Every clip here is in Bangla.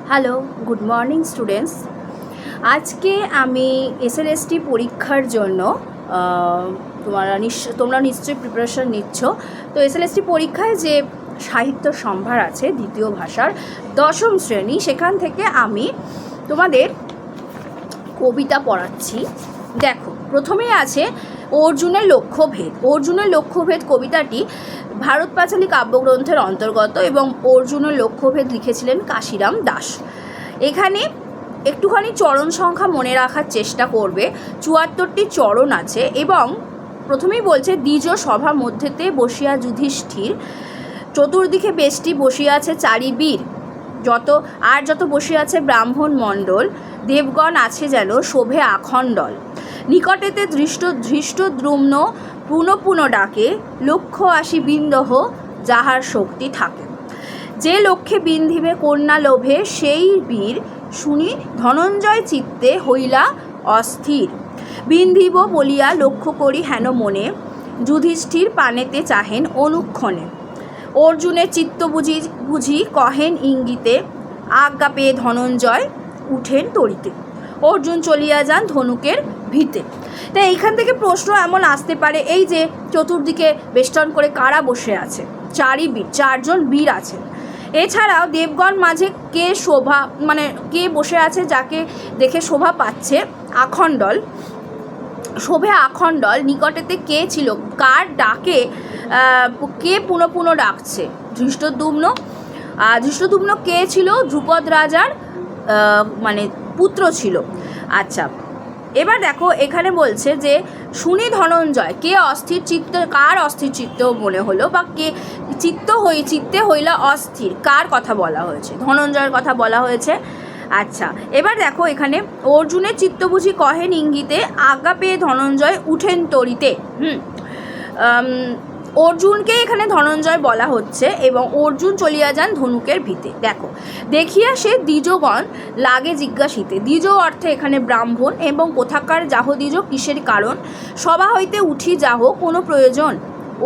Hello, good morning students. আজকে আমি এসএলএসটি পরীক্ষার জন্য তোমরা নিশ্চয়ই প্রিপারেশন নিচ্ছ। তো এসএলএসটি পরীক্ষায় যে সাহিত্য সম্ভার আছে দ্বিতীয় ভাষার 10ম শ্রেণী, সেখান থেকে আমি তোমাদের কবিতা পড়াচ্ছি। দেখো, প্রথমেই আছে অর্জুনের লক্ষ্যভেদ। অর্জুনের লক্ষ্যভেদ কবিতাটি ভারত পাঁচালী কাব্যগ্রন্থের অন্তর্গত এবং অর্জুনের লক্ষ্যভেদ লিখেছিলেন কাশিরাম দাস। এখানে একটুখানি চরণ সংখ্যা মনে রাখার চেষ্টা করবে। 74টি চরণ আছে এবং প্রথমেই বলছে দ্বিজ সভা মধ্যেতে বসিয়া যুধিষ্ঠির, চতুর্দিকে বেষ্টি বসিয়া আছে চারি বীর, যত বসিয়া আছে ব্রাহ্মণ মণ্ডল, দেবগণ আছে যেন শোভে আখণ্ডল, নিকটেতে ধৃষ্টদ্রুম্ন পুনঃ ডাকে, লক্ষ্য আসি বিন্দহ যাহার শক্তি থাকে, যে লক্ষ্যে বিন্ধিবে কন্যা লোভে সেই বীর, শুনি ধনঞ্জয় চিত্তে হইলা অস্থির, বিন্ধিব বলিয়া লক্ষ্য করি হেন মনে, যুধিষ্ঠির পানেতে চাহেন অনুক্ষণে, অর্জুনের চিত্ত বুঝি কহেন ইঙ্গিতে, আজ্ঞা পেয়ে ধনঞ্জয় উঠেন তরিতে, অর্জুন চলিয়া যান ধনুকের ভিতে। তাই এইখান থেকে প্রশ্ন এমন আসতে পারে, এই যে চতুর্দিকে বেষ্টন করে কারা বসে আছে? চারজন বীর আছেন। এছাড়াও দেবগণ মাঝে কে শোভা, মানে কে বসে আছে যাকে দেখে শোভা পাচ্ছে? আখণ্ডল, শোভে আখণ্ডল। নিকটেতে কে ছিল? কার ডাকে কে পুনঃ ডাকছে? ধৃষ্টদ্যুম্ন কে ছিল? ধ্রুপদ রাজার মানে পুত্র ছিল। আচ্ছা, এবার দেখো এখানে বলছে যে শুনি ধনঞ্জয়, কে অস্থির চিত্ত, কার অস্থির চিত্ত মনে হলো, বা কে চিত্তে হইলা অস্থির, কার কথা বলা হয়েছে? ধনঞ্জয়ের কথা বলা হয়েছে। আচ্ছা, এবার দেখো এখানে অর্জুনের চিত্ত বুঝি কহেন ইঙ্গিতে, আজ্ঞা পেয়ে ধনঞ্জয় উঠেন তরিতে। অর্জুনকে এখানে ধনঞ্জয় বলা হচ্ছে এবং অর্জুন চলিয়া যান ধনুকের ভিতে। দেখো, দেখিয়া সে দ্বিজগণ লাগে জিজ্ঞাসিতে। দ্বিজ অর্থে এখানে ব্রাহ্মণ, এবং কোথাকার যাহ দ্বিজ, কিসের কারণ, সভা হইতে উঠি যাহ কোনো প্রয়োজন।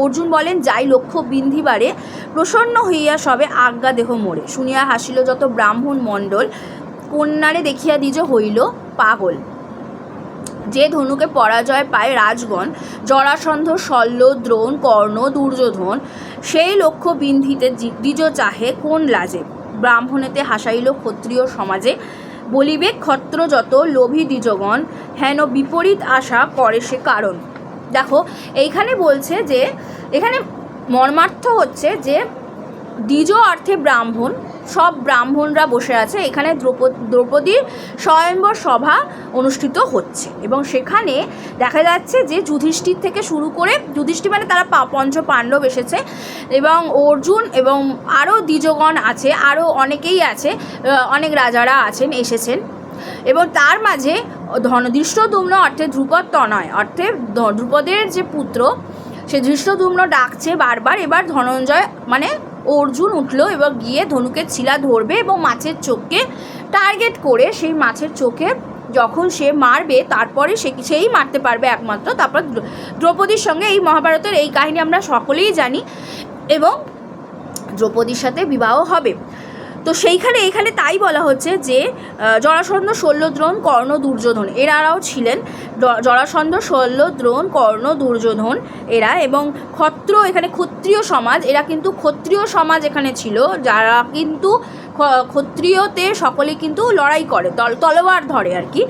অর্জুন বলেন, যাই লক্ষ্য বিন্ধিবারে, প্রসন্ন হইয়া সবে আজ্ঞা দেহ মোরে, শুনিয়া হাসিল যত ব্রাহ্মণ মণ্ডল, কন্যারে দেখিয়া দ্বিজ হইল পাগল, যে ধনুকে পরাজয় পায় রাজগণ, জরাসন্ধ শল্য দ্রোণ কর্ণ দুর্যোধন, সেই লক্ষ্য বিন্ধিতে দ্বিজ চাহে কোন লাজে, ব্রাহ্মণেতে হাসাইল ক্ষত্রিয় সমাজে, বলিবে ক্ষত্র যত লোভী দ্বিজগণ, হেন বিপরীত আশা করে সে কারণ। দেখো, এইখানে বলছে যে এখানে মর্মার্থ হচ্ছে যে দ্বিজ অর্থে ব্রাহ্মণ, সব ব্রাহ্মণরা বসে আছে। এখানে দ্রৌপদীর স্বয়ম্বর সভা অনুষ্ঠিত হচ্ছে এবং সেখানে দেখা যাচ্ছে যে যুধিষ্ঠির থেকে শুরু করে, যুধিষ্ঠির মানে তারা পঞ্চ পাণ্ডব এসেছে, এবং অর্জুন এবং আরও দ্বিজগণ আছে, আরও অনেকেই আছে, অনেক রাজারা আছেন, এসেছেন। এবং তার মাঝে ধৃষ্টদ্যুম্ন অর্থে ধ্রুপদ তনয়, অর্থে ধ্রুপদের যে পুত্র, সে ধৃষ্টদ্যুম্ন ডাকছে বারবার। এবার ধনঞ্জয় মানে অর্জুন উঠলো এবং গিয়ে ধনুকের ছিলা ধরবে এবং মাছের চোখকে টার্গেট করে সেই মাছের চোখে যখন সে মারবে, তারপরে সেই মারতে পারবে একমাত্র। তারপর দ্রৌপদীর সঙ্গে, এই মহাভারতের এই কাহিনী আমরা সকলেই জানি, এবং দ্রৌপদীর সাথে বিবাহ হবে। তো এইখানে তাই বলা হচ্ছে যে জরাসন্ধ শল্য দ্রোণ কর্ণ দুর্যোধন, এরাও ছিলেন। জরাসন্ধ শল্য দ্রোণ কর্ণ দুর্যোধন এরা, এবং এখানে ক্ষত্রিয় সমাজ, এরা কিন্তু ক্ষত্রিয় সমাজ এখানে ছিল, যারা কিন্তু ক্ষত্রিয়তে সকলে কিন্তু লড়াই করে, তলোয়ার ধরে আর কি।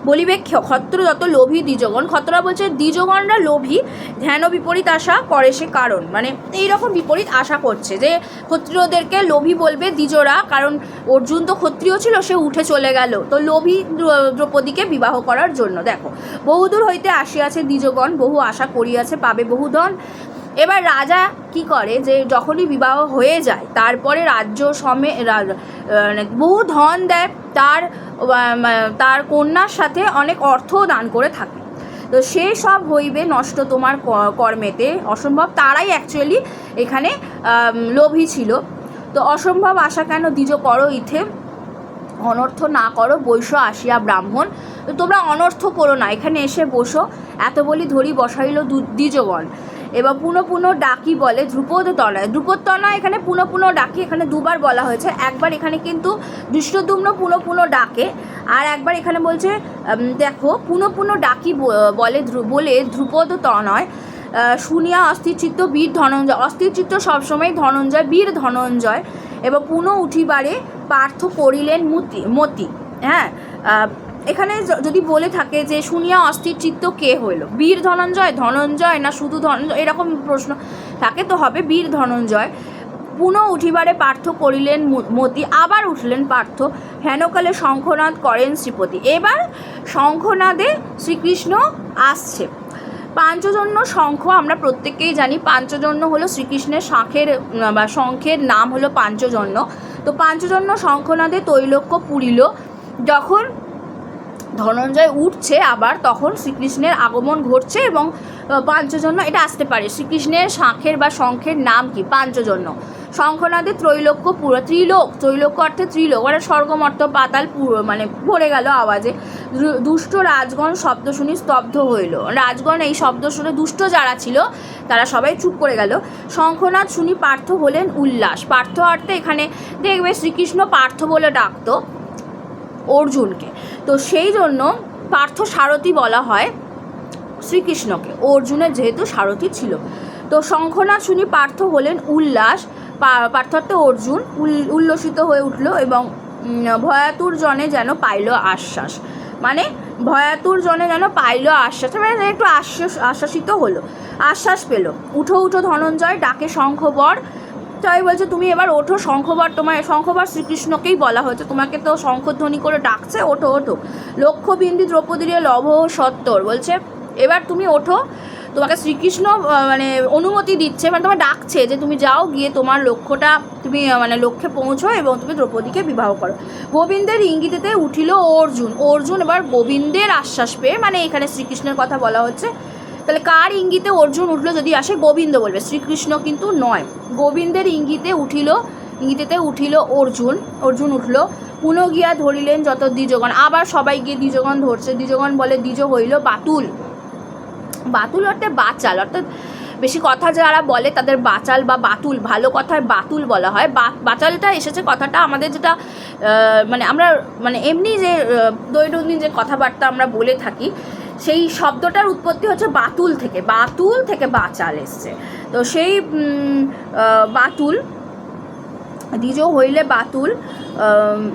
বলিবে ক্ষত্র যত লোভী দ্বিজগণ, ক্ষত্ররা বলছে দ্বিজগণরা লোভী, ধ্যান বিপরীত আশা করে সে কারণ, মানে এইরকম বিপরীত আশা করছে যে ক্ষত্রিয়দেরকে লোভী বলবে দ্বিজরা, কারণ অর্জুন তো ক্ষত্রিয় ছিল, সে উঠে চলে গেল, তো লোভী দ্রৌপদীকে বিবাহ করার জন্য। দেখো, বহুদূর হইতে আসিয়াছে দ্বিজগণ, বহু আশা করিয়াছে পাবে বহুধন। এবার রাজা কি করে, যে যখনই বিবাহ হয়ে যায় তারপরে রাজ্য বহু ধন দেয়, তার কন্যার সাথে অনেক অর্থও দান করে থাকে। তো সে সব হইবে নষ্ট তোমার কর্মেতে অসম্ভব, তারাই অ্যাকচুয়ালি এখানে লোভী ছিল। তো অসম্ভব আশা কেন দ্বিজ করো ইথে, অনর্থ না করো বৈশ্য আসিয়া ব্রাহ্মণ। তো তোমরা অনর্থ করো না, এখানে এসে বসো, এত বলি ধরি বসাইল দ্বিজগণ। এবং পুনঃ পুনঃ ডাকি বলে ধ্রুপদ তনয়। ধ্রুপদ তনয় এখানে পুনঃ পুনঃ ডাকি এখানে দুবার বলা হয়েছে। একবার এখানে কিন্তু ধৃষ্টদ্যুম্ন পুনঃ পুনঃ ডাকে, আর একবার এখানে বলছে দেখো পুনঃ পুনঃ ডাকি বলে ধ্রুপদ তনয় শুনিয়া অস্থিরচিত্ত বীর ধনঞ্জয়। অস্থিরচিত্ত সবসময় ধনঞ্জয়, বীর ধনঞ্জয় এবং পুনঃ উঠিবারে পার্থ করিলেন মতি। হ্যাঁ, এখানে যদি বলে থাকে যে শুনিয়া অস্থির চিত্ত কে হইল, বীর ধনঞ্জয় না শুধু ধনঞ্জয়, এরকম প্রশ্ন থাকে তো হবে বীর ধনঞ্জয়। পুনঃ উঠিবারে পার্থ করিলেন মতি, আবার উঠলেন পার্থ। হেনকালে শঙ্খনাদ করেন শ্রীপতি। এবার শঙ্খনাদে শ্রীকৃষ্ণ আসছে। পাঞ্চজন্য শঙ্খ আমরা প্রত্যেকেই জানি, পাঞ্চজন্য হলো শ্রীকৃষ্ণের শঙ্খের নাম হলো পাঞ্চজন্য। তো পাঞ্চজন্য শঙ্খনাদে তৈলক্য পুরিল। যখন ধনঞ্জয় উঠছে আবার, তখন শ্রীকৃষ্ণের আগমন ঘটছে এবং পাঞ্চজন্য এটা আসতে পারে। শ্রীকৃষ্ণের শাঁখের বা শঙ্খের নাম কি? পাঞ্চজন্য। শঙ্খনাদে ত্রৈলোক্য পুরো, ত্রৈলোক্য অর্থে ত্রিলোক, মানে স্বর্গমর্ত পাতাল পুরো মানে ভরে গেল আওয়াজে। দুষ্ট রাজগণ শব্দ শুনি স্তব্ধ হইল। রাজগণ এই শব্দ শুনে দুষ্ট যারা ছিল তারা সবাই চুপ করে গেল। শঙ্খনাদ শুনি পার্থ হলেন উল্লাস। পার্থ অর্থে এখানে দেখবে শ্রীকৃষ্ণ পার্থ বলে ডাকতো অর্জুনকে, তো সেই জন্য পার্থ সারথি বলা হয় শ্রীকৃষ্ণকে, অর্জুনের যেহেতু সারথি ছিল। তো শঙ্খনাদ শুনি পার্থ হলেন উল্লাস, পার্থ অর্থে অর্জুন উল্লসিত হয়ে উঠল এবং ভয়াতুর জনে যেন পাইল আশ্বাস, মানে ভয়াতুর জনে যেন পাইল আশ্বাস, মানে একটু আশ্বাসিত হলো, আশ্বাস পেল। উঠো উঠো ধনঞ্জয় ডাকে শঙ্খবর। তাই বলছে তুমি এবার ওঠো, শঙ্খবর, তোমার শঙ্খবর শ্রীকৃষ্ণকেই বলা হয়েছে, তোমাকে তো শঙ্খধ্বনি করে ডাকছে, ওঠো ওঠো। লক্ষ্যবিন্দু দ্রৌপদীর লভ সত্তর, বলছে এবার তুমি ওঠো, তোমাকে শ্রীকৃষ্ণ মানে অনুমতি দিচ্ছে, মানে তোমার ডাকছে যে তুমি যাও, গিয়ে তোমার লক্ষ্যটা তুমি মানে লক্ষ্যে পৌঁছো এবং তুমি দ্রৌপদীকে বিবাহ করো। গোবিন্দের ইঙ্গিতেতে উঠিল অর্জুন এবার গোবিন্দের আশ্বাস পেয়ে, মানে এখানে শ্রীকৃষ্ণের কথা বলা হচ্ছে। তাহলে কার ইঙ্গিতে অর্জুন উঠলো? যদি আসে গোবিন্দ বলবে, শ্রীকৃষ্ণ কিন্তু নয়। গোবিন্দের ইঙ্গিতেতে উঠিল অর্জুন উঠল। পুনঃ গিয়া ধরিলেন যত দ্বিজগণ, আবার সবাই গিয়ে দ্বিজগণ ধরছে। দ্বিজগণ বলে দ্বিজ হইল বাতুল অর্থে বাচাল, অর্থাৎ বেশি কথা যারা বলে তাদের বাচাল বা বাতুল, ভালো কথায় বাতুল বলা হয়। বাচালটা এসেছে কথাটা আমাদের যেটা মানে আমরা মানে এমনি যে দৈনন্দিন যে কথাবার্তা আমরা বলে থাকি, সেই শব্দটার উৎপত্তি হচ্ছে বাতুল থেকে বাচাল এসছে। তো সেই বাতুল, দ্বিজ হইলে বাতুল,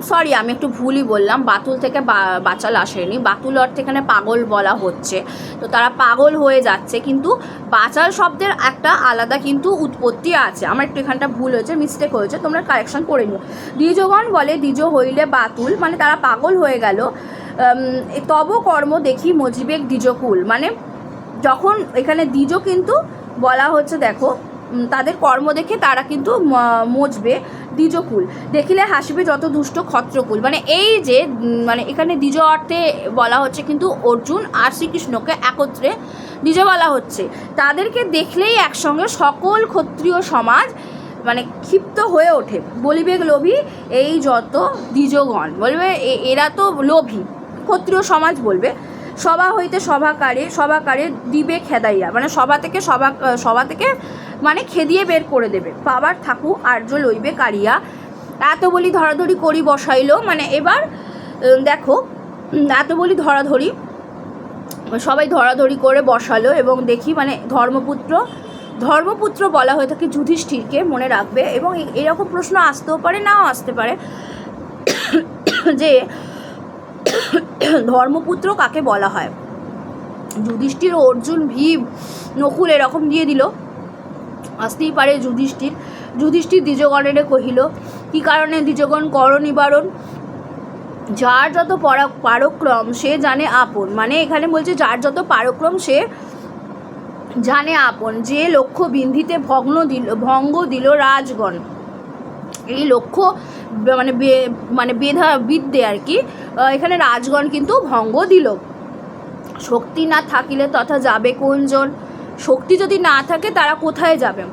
সরি আমি একটু ভুলই বললাম, বাতুল থেকে বাচাল আসেনি। বাতুল অর্থে এখানে পাগল বলা হচ্ছে, তো তারা পাগল হয়ে যাচ্ছে, কিন্তু বাচাল শব্দের একটা আলাদা কিন্তু উৎপত্তি আছে। আমার একটু এখানটা ভুল হয়েছে, মিস্টেক হয়েছে, তোমরা কারেকশন করে নিও। দ্বিজগণ বলে দ্বিজ হইলে বাতুল, মানে তারা পাগল হয়ে গেল। তব কর্ম দেখি মজিবেক দ্বিজকুল, মানে যখন এখানে দ্বিজ কিন্তু বলা হচ্ছে, দেখো তাদের কর্ম দেখে তারা কিন্তু মজবে দ্বিজকুল, দেখিলে হাসিবে যত দুষ্ট ক্ষত্রকুল। মানে এই যে মানে এখানে দ্বিজ অর্থে বলা হচ্ছে কিন্তু অর্জুন আর শ্রীকৃষ্ণকে একত্রে দ্বিজ বলা হচ্ছে। তাদেরকে দেখলেই একসঙ্গে সকল ক্ষত্রিয় সমাজ মানে ক্ষিপ্ত হয়ে ওঠে। বলিবেগ লোভী এই যত দ্বিজগণ, বলবে এরা তো লোভী, ক্ষত্রিয় সমাজ বলবে। সভা হইতে সভাকারে দিবে খেদাইয়া, মানে সভা থেকে মানে খেদিয়ে বের করে দেবে। পাবার থাকু আর্য লইবে কারিয়া, এত বলি ধরাধরি করি বসাইল। মানে এবার দেখো এত বলি ধরাধরি, সবাই ধরাধরি করে বসালো এবং দেখি মানে ধর্মপুত্র বলা হয়ে থাকে যুধিষ্ঠিরকে, মনে রাখবে। এবং এরকম প্রশ্ন আসতেও পারে, নাও আসতে পারে যে ধর্মপুত্র কাকে বলা হয়। যুধিষ্ঠির, অর্জুন, ভীম, নকুল এরকম দিয়ে দিল, আসতেই পারে যুধিষ্ঠির দ্বিজগণের কহিল, কি কারণে দ্বিজগণ কর নিবারণ, যার যত পারক্রম সে জানে আপন। মানে এখানে বলছে যার যত পারক্রম সে জানে আপন, যে লক্ষ্য বিন্ধিতে ভঙ্গ দিল রাজগণ। এই লক্ষ্য মানে বিদ্যে আর কি, এখানে রাজগণ কিন্তু ভঙ্গ দিল। শক্তি না থাকিলে তথা যাবে কোনজন, শক্তি যদি না থাকে তারা কোথায় যাবে।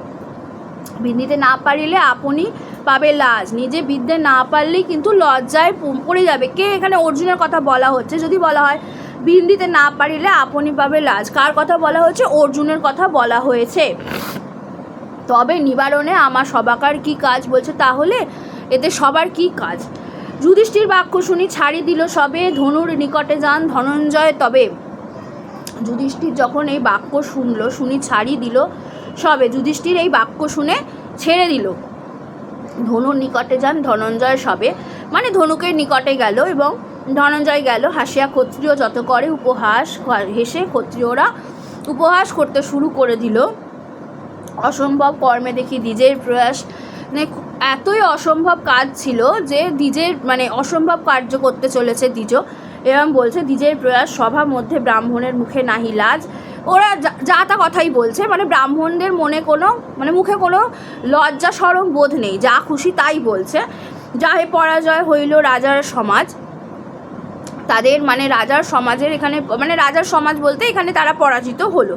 বিন্দিতে না পারিলে আপনি পাবে লাজ, নিজে বিদ্যে না পারলেই কিন্তু লজ্জায় পড়ে যাবে। কে? এখানে অর্জুনের কথা বলা হচ্ছে। যদি বলা হয় বিন্দিতে না পারিলে আপনি পাবে লাজ। কার কথা বলা হয়েছে? অর্জুনের কথা বলা হয়েছে। তবে নিবারণে আমার সবাকার কি কাজ বলছে, তাহলে এতে সবার কি কাজ? যুধিষ্ঠির বাক্য শুনি ছাড়ি দিল সবে, ধনুর নিকটে যান ধনঞ্জয় তবে। যুধিষ্ঠির যখন এই বাক্য শুনলো, শুনি ছাড়ি দিল সবে, যুধিষ্ঠির এই বাক্য শুনে ছেড়ে দিল। ধনুর নিকটে যান ধনঞ্জয় সবে, মানে ধনুকের নিকটে গেল এবং ধনঞ্জয় গেল। হাসিয়া ক্ষত্রিয় যত করে উপহাস, হেসে ক্ষত্রিয়রা উপহাস করতে শুরু করে দিল। অসম্ভব কর্মে দেখি দ্বিজের প্রয়াস, মানে এতই অসম্ভব কাজ ছিল যে দ্বিজের মানে অসম্ভব কার্য করতে চলেছে দ্বিজ, এবং বলছে দ্বিজের প্রয়াস সভা মধ্যে ব্রাহ্মণের মুখে নাহি লাজ। ওরা যা তা কথাই বলছে, মানে ব্রাহ্মণদের মনে কোনো মানে মুখে কোনো লজ্জা সরম বোধ নেই, যা খুশি তাই বলছে। যাহে পরাজয় হইল রাজার সমাজ, তাদের মানে রাজার সমাজের এখানে মানে রাজার সমাজ বলতে এখানে তারা পরাজিত হলো।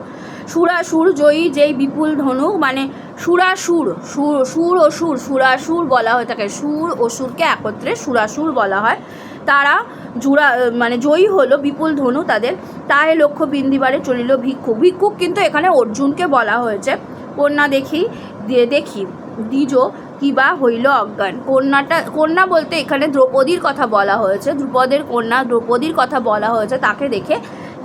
সুরাসুর জয়ী যেই বিপুল ধনুক, মানে সুরাসুর, সুর ও সুর, সুরাসুর বলা হয়ে থাকে, সুর ও সুরকে একত্রে সুরাসুর বলা হয়। তারা মানে জয়ী হলো, বিপুল ধনু তাদের। তাই লক্ষ্য বিন্দিবারে চলিল ভিক্ষুক। ভিক্ষুক কিন্তু এখানে অর্জুনকে বলা হয়েছে। কন্যা দেখি দ্বিজ কিবা হইল অজ্ঞান। কন্যা বলতে এখানে দ্রৌপদীর কথা বলা হয়েছে, দ্রুপদের কন্যা দ্রৌপদীর কথা বলা হয়েছে। তাকে দেখে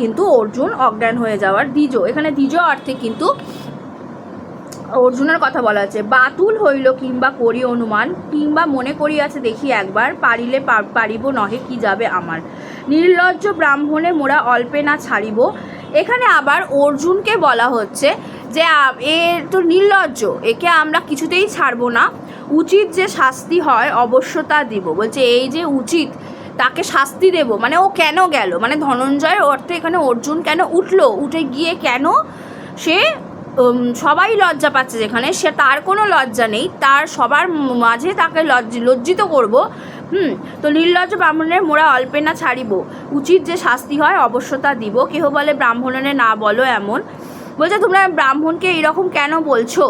কিন্তু অর্জুন অজ্ঞান হয়ে যাওয়ার। দ্বিজ, এখানে দ্বিজ অর্থে কিন্তু অর্জুনের কথা বলা হচ্ছে। বাতুল হইল কিংবা করি অনুমান, কিংবা মনে করিয়াছে দেখি একবার, পারিলে পারিব নহে কি যাবে আমার। নির্লজ্জ ব্রাহ্মণে মোরা অল্পে না ছাড়িব। এখানে আবার অর্জুনকে বলা হচ্ছে যে এর তো নির্লজ্জ, একে আমরা কিছুতেই ছাড়বো না, উচিত যে শাস্তি হয় অবশ্য তা দিব। বলছে এই যে উচিত, তাকে শাস্তি দেব। মানে ও কেন গেল, মানে ধনঞ্জয়ের অর্থে এখানে অর্জুন কেন উঠলো, উঠে গিয়ে কেন সে সবাই লজ্জা পাচ্ছে, যেখানে সে তার কোনো লজ্জা নেই, তার সবার মাঝে তাকে লজ্জিত করব। তো নির্লজ্জ ব্রাহ্মণের মোরা অল্পে না ছাড়িব, উচিত যে শাস্তি হয় অবশ্যতা দিব। কেহ বলে ব্রাহ্মণের না বলো এমন। বলছে তোমরা ব্রাহ্মণকে এরকম কেন বলছো?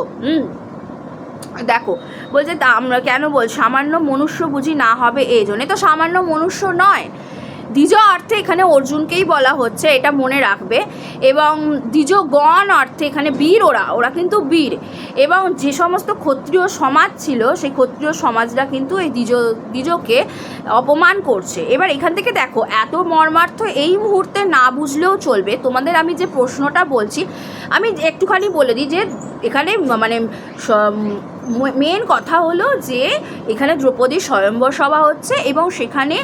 দেখো বলছে তা আমরা কেন বলছি, সামান্য মনুষ্য বুঝি না হবে এই জন্যে। তো সামান্য মনুষ্য নয়, দ্বিজ অর্থে এখানে অর্জুনকেই বলা হচ্ছে, এটা মনে রাখবে। এবং দ্বিজগণ অর্থে এখানে বীর, ওরা কিন্তু বীর। এবং যে সমস্ত ক্ষত্রিয় সমাজ ছিল, সেই ক্ষত্রিয় সমাজরা কিন্তু এই দ্বিজকে অপমান করছে। এবার এখান থেকে দেখো, এত মর্মার্থ এই মুহূর্তে না বুঝলেও চলবে। তোমাদের আমি যে প্রশ্নটা বলছি, আমি একটুখানি বলে দিই যে এখানে মানে মেন কথা হলো যে এখানে দ্রৌপদীর স্বয়ম্বর সভা হচ্ছে এবং সেখানে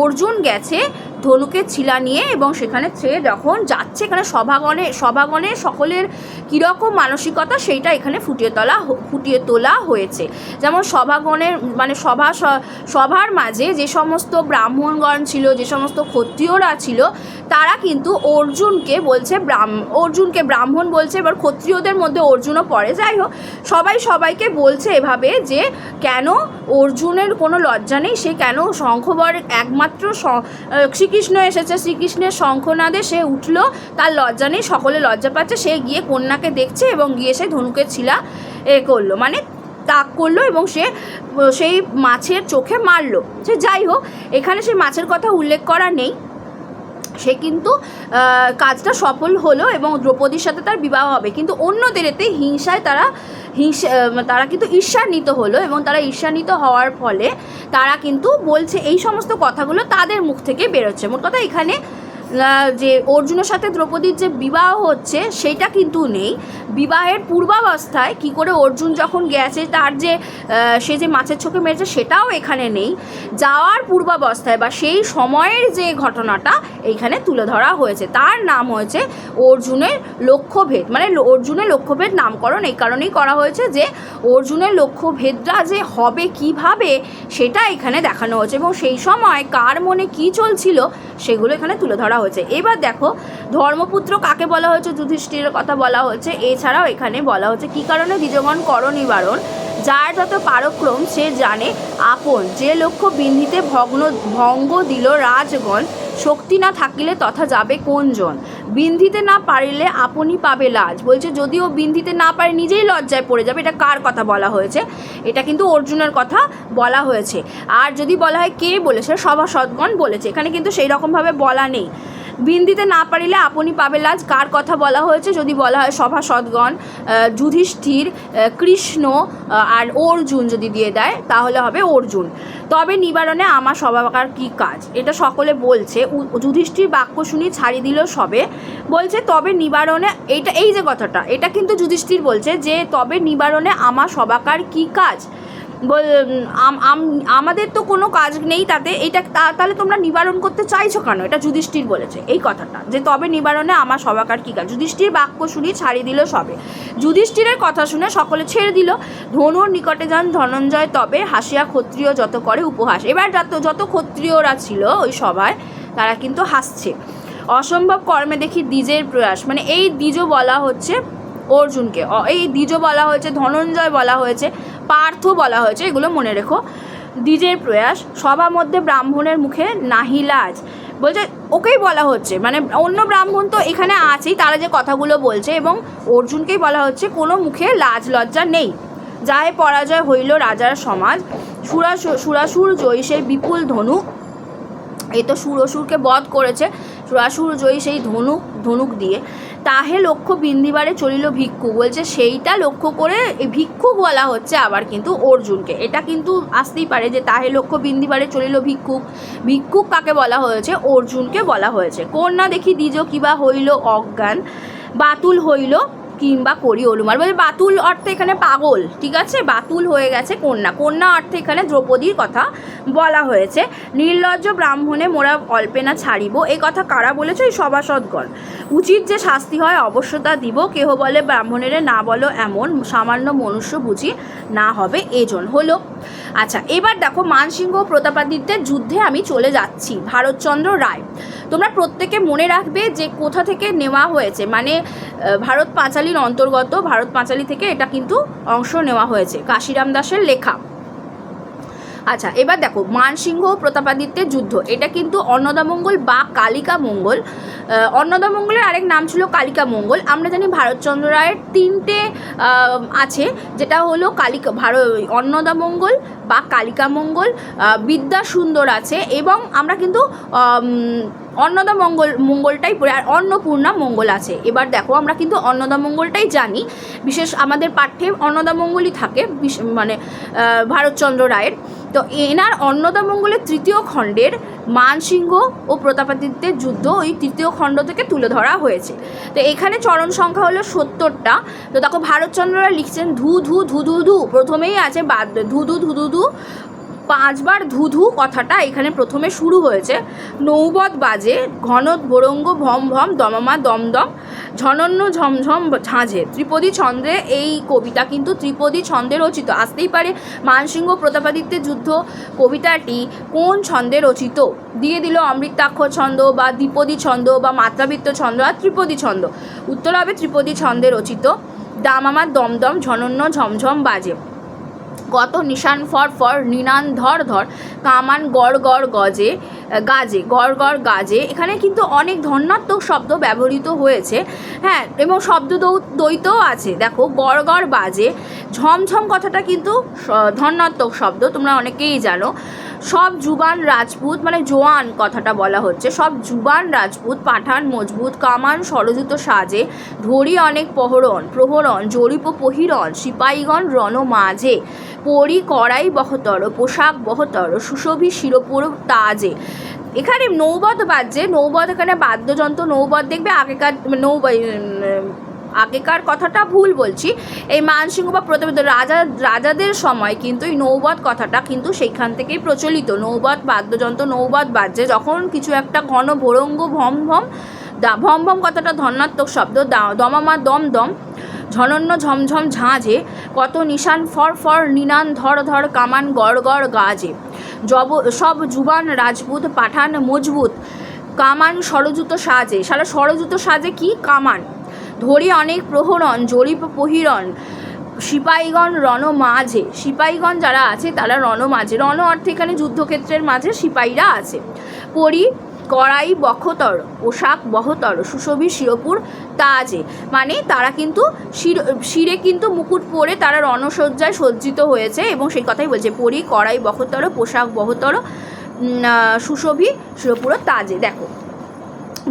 অর্জুন গেছে ধনুকের ছিলা নিয়ে, এবং সেখানে সে যখন যাচ্ছে এখানে সভাগণে সকলের কীরকম মানসিকতা সেইটা এখানে ফুটিয়ে তোলা হয়েছে। যেমন সভাগণের মানে সভার মাঝে যে সমস্ত ব্রাহ্মণগণ ছিল, যে সমস্ত ক্ষত্রিয়রা ছিল, তারা কিন্তু অর্জুনকে ব্রাহ্মণ বলছে। এবার ক্ষত্রিয়দের মধ্যে অর্জুনও পড়ে। যাই হোক, সবাইকে বলছে এভাবে যে কেন অর্জুনের কোনো লজ্জা নেই, সে কেন শঙ্খবর একমাত্র শ্রীকৃষ্ণ এসেছে, শ্রীকৃষ্ণের শঙ্খনাদে সে উঠলো, তার লজ্জা নেই, সকলে লজ্জা পাচ্ছে। সে গিয়ে কন্যাকে দেখছে এবং গিয়ে সে ধনুকের ছিলা করলো, মানে তাক করলো, এবং সে সেই মাছের চোখে মারলো। সে যাই হোক, এখানে সেই মাছের কথা উল্লেখ করা নেই। সে কিন্তু কাজটা সফল হলো এবং দ্রৌপদীর সাথে তার বিবাহ হবে। কিন্তু অন্যদের এতে হিংসায় তারা কিন্তু ঈর্ষান্বিত হলো, এবং তারা ঈর্ষান্বিত হওয়ার ফলে তারা কিন্তু বলছে এই সমস্ত কথাগুলো তাদের মুখ থেকে বেরোচ্ছে। মোট কথা এখানে যে অর্জুনের সাথে দ্রৌপদীর যে বিবাহ হচ্ছে সেটা কিন্তু নেই। বিবাহের পূর্বাবস্থায় কি করে অর্জুন যখন গেছে তার যে সে যে মাছের চোখে মেরেছে সেটাও এখানে নেই। যাওয়ার পূর্বাবস্থায় বা সেই সময়ের যে ঘটনাটা এইখানে তুলে ধরা হয়েছে, তার নাম হয়েছে অর্জুনের লক্ষ্যভেদ। মানে অর্জুনের লক্ষ্যভেদ নামকরণ এই কারণেই করা হয়েছে যে অর্জুনের লক্ষ্যভেদটা যে হবে কিভাবে সেটা এখানে দেখানো হয়েছে, এবং সেই সময় কার মনে কি চলছিল সেগুলো এখানে তুলে ধরা হয়েছে। এবার দেখো, ধর্মপুত্র কাকে বলা হয়েছে, যুধিষ্ঠিরের কথা বলা হয়েছে। এছাড়াও এখানে বলা হচ্ছে কি কারণে দ্বিজগণ কর নিবারণ, যার যত পারক্রম সে জানে আপন, যে লক্ষ্য বিন্ধিতে ভঙ্গ দিল রাজগণ, শক্তি না থাকিলে তথা যাবে কোনজন, বিন্ধিতে না পারিলে আপনি পাবে লাজ। বলছে যদিও বিন্ধিতে না পারে নিজেই লজ্জায় পড়ে যাবে। এটা কার কথা বলা হয়েছে? এটা কিন্তু অর্জুনের কথা বলা হয়েছে। আর যদি বলা হয় কে বলেছে, সভাসদগণ বলেছে। এখানে কিন্তু সেই রকমভাবে বলা নেই বিন্দিতে না পারিলে আপনি পাবে লাজ, কার কথা বলা হয়েছে? যদি বলা হয় সভাসদগণ, যুধিষ্ঠির, কৃষ্ণ আর অর্জুন যদি দিয়ে দেয় তাহলে হবে অর্জুন। তবে নিবারণে আমার সবাকার কি কাজ, এটা সকলে বলছে। যুধিষ্ঠির বাক্য শুনি ছাড়ি দিল সবে, বলছে তবে নিবারণে, এই যে কথাটা এটা কিন্তু যুধিষ্ঠির বলছে যে তবে নিবারণে আমার সবাকার কি কাজ, আমাদের তো কোনো কাজ নেই তাতে, এটা তাহলে তোমরা নিবারণ করতে চাইছো কেন? এটা যুধিষ্ঠির বলেছে এই কথাটা, যে তবে নিবারণে আমার সবাকার কী কাজ। যুধিষ্ঠির বাক্য শুনি ছাড়ি দিল সবে, যুধিষ্ঠিরের কথা শুনে সকলে ছেড়ে দিল। ধনুর নিকটে যান ধনঞ্জয় তবে, হাসিয়া ক্ষত্রিয় যত করে উপহাস। এবার যত ক্ষত্রিয়রা ছিল ওই সভায় তারা কিন্তু হাসছে। অসম্ভব কর্মে দেখি দ্বিজের প্রয়াস, মানে এই দ্বিজ বলা হচ্ছে অর্জুনকে, এই দ্বিজ বলা হয়েছে, ধনঞ্জয় বলা হয়েছে, পার্থ বলা হয়েছে, এগুলো মনে রেখো। দ্বিজের প্রয়াস সবার মধ্যে ব্রাহ্মণের মুখে নাহি লাজ, বলছে ওকেই বলা হচ্ছে, মানে অন্য ব্রাহ্মণ তো এখানে আছেই, তারা যে কথাগুলো বলছে, এবং অর্জুনকেই বলা হচ্ছে কোনো মুখে লাজ লজ্জা নেই। যাহে পরাজয় হইল রাজার সমাজ, সুরাসুর জয়ী সেই বিপুল ধনু, এই তো সুরসুরকে বধ করেছে, সুরাসুর জয়ী সেই ধনুক দিয়ে। তাহে লক্ষ্য বিন্দিবারে চলিল ভিক্ষুক, বলছে সেইটা লক্ষ্য করে এই ভিক্ষুক বলা হচ্ছে আবার কিন্তু অর্জুনকে। এটা কিন্তু আসতেই পারে যে তাহে লক্ষ্য বিন্দিবারে চলিল ভিক্ষুক, ভিক্ষুক কাকে বলা হয়েছে? অর্জুনকে বলা হয়েছে। কন্যা দেখি দ্বিজ কিবা হইল অজ্ঞান, বাতুল হইল কিংবা করি অনুমান, বলছে বাতুল অর্থে এখানে পাগল, ঠিক আছে, বাতুল হয়ে গেছে কন্যা, কন্যা অর্থে এখানে দ্রৌপদীর কথা বলা হয়েছে। নির্লজ্জ ব্রাহ্মণে মোরা অল্পে না ছাড়িব, এই কথা কারা বলেছে? ওই সভাসদগণ। উচিত যে শাস্তি হয় অবশ্যতা দিব, কেহ বলে ব্রাহ্মণেরে না বলো এমন, সামান্য মনুষ্য বুঝি না হবে এজন। হলো। আচ্ছা, এবার দেখো মানসিংহ প্রতাপাদিত্যের যুদ্ধে আমি চলে যাচ্ছি। ভারতচন্দ্র রায়, তোমরা প্রত্যেকে মনে রাখবে যে কোথা থেকে নেওয়া হয়েছে, মানে ভারত পাঁচালীর অন্তর্গত, ভারত পাঁচালী থেকে এটা কিন্তু অংশ নেওয়া হয়েছে, কাশিরাম দাসের লেখা। আচ্ছা, এবার দেখো মানসিংহ প্রতাপাদিত্যের যুদ্ধ, এটা কিন্তু অন্নদামঙ্গল বা কালিকা মঙ্গল, অন্নদামঙ্গলের আরেক নাম ছিল কালিকা মঙ্গল। আমরা জানি ভারতচন্দ্র রায়ের তিনটে আছে, যেটা হলো অন্নদামঙ্গল বা কালিকা মঙ্গল, বিদ্যাসুন্দর আছে, এবং আমরা কিন্তু মঙ্গলটাই পড়ে, আর অন্নপূর্ণা মঙ্গল আছে। এবার দেখো আমরা কিন্তু অন্নদামঙ্গলটাই জানি, বিশেষ আমাদের পাঠ্যে অন্নদামঙ্গলই থাকে, মানে ভারতচন্দ্র রায়ের। তো এনার অন্নদামঙ্গলের তৃতীয় খণ্ডের মানসিংহ ও প্রতাপাদিত্যের যুদ্ধ ওই তৃতীয় খণ্ড থেকে তুলে ধরা হয়েছে। তো এখানে চরণ সংখ্যা হলো 70টা। তো দেখো ভারতচন্দ্র রায় লিখছেন ধু ধু ধু ধু ধু, প্রথমেই আছে ধু ধু ধু ধু ধু, 5 বার ধুধু কথাটা এখানে প্রথমে শুরু হয়েছে। নৌবত বাজে ঘন ভোরঙ্গ ভম ভম, দমমা দমদম, ঝনন্য ঝমঝম ঝাঁঝে। ত্রিপদী ছন্দে, এই কবিতা কিন্তু ত্রিপদী ছন্দে রচিত। আসতেই পারে মানসিংহ প্রতাপাদিত্যের যুদ্ধ কবিতাটি কোন ছন্দে রচিত, দিয়ে দিল অমৃতাক্ষর ছন্দ বা দ্বিপদী ছন্দ বা মাত্রাবৃত্ত ছন্দ আর ত্রিপদী ছন্দ। উত্তর হবে ত্রিপদী ছন্দে রচিত। দামামা দমদম, ঝনন্য ঝমঝম বাজে, কত নিশান ফর ফর, নিনান ধর ধর, কামান গড় গড় গাজে, গড় গড় গাজে। এখানে কিন্তু অনেক ধন্যাত্মক শব্দ ব্যবহৃত হয়েছে, হ্যাঁ, এবং শব্দ দ্বৈতও আছে। দেখো গড় গড় বাজে, ঝমঝম কথাটা কিন্তু ধন্যাত্মক শব্দ, তোমরা অনেকেই জানো। সব জুবান রাজপুত, মানে জোয়ান কথাটা বলা হচ্ছে, সব জুবান রাজপুত, পাঠান মজবুত, কামান ষড়যুত সাজে, ধরি অনেক প্রহরণ, জরিপ পহিরণ, সিপাহীগণ রণ মাঝে, পরি কড়াই বহতর, পোশাক বহতর, সুশোভী শিরোপুর তাজে। এখানে নৌবত বাজছে, নৌবত এখানে বাদ্যযন্ত্র, নৌবত দেখবে আগেকার কথাটা ভুল বলছি, এই মানসিংহ বা প্রতাপিত রাজাদের সময় কিন্তু এই নৌবত কথাটা কিন্তু সেইখান থেকেই প্রচলিত। নৌবত বাদ্যযন্ত্র, নৌবত বাজছে যখন কিছু একটা ঘন ভোরঙ্গ ভম ভম, ভম ভম কথাটা ধন্যাত্মক শব্দ, দমামা দম দম, ঝনন্য ঝমঝম ঝাঁঝে, কত নিশান ফর ফর, নিনান ধর ধর, কামান গড় গড় গাজে। সব জুবান রাজপুত, পাঠান মজবুত, কামান ষড়যুত সাজে। ষড়যুত সাজে কি? কামান। ধরি অনেক প্রহরণ, জরিপ পহিরণ, সিপাহীগণ রণ মাঝে। সিপাহীগণ যারা আছে তারা রণ মাঝে, রণ অর্থে এখানে যুদ্ধক্ষেত্রের মাঝে সিপাহীরা আছে। পরি কড়াই বক্ষতর, পোশাক বহতর, সুশোভী শিরোপুর তাজে, মানে তারা কিন্তু শিরে কিন্তু মুকুট পরে তারা রণসজ্জায় সজ্জিত হয়েছে, এবং সেই কথাই বলছে পরি কড়াই বক্ষতর, পোশাক বহতর, সুশোভী শিরোপুর তাজে। দেখো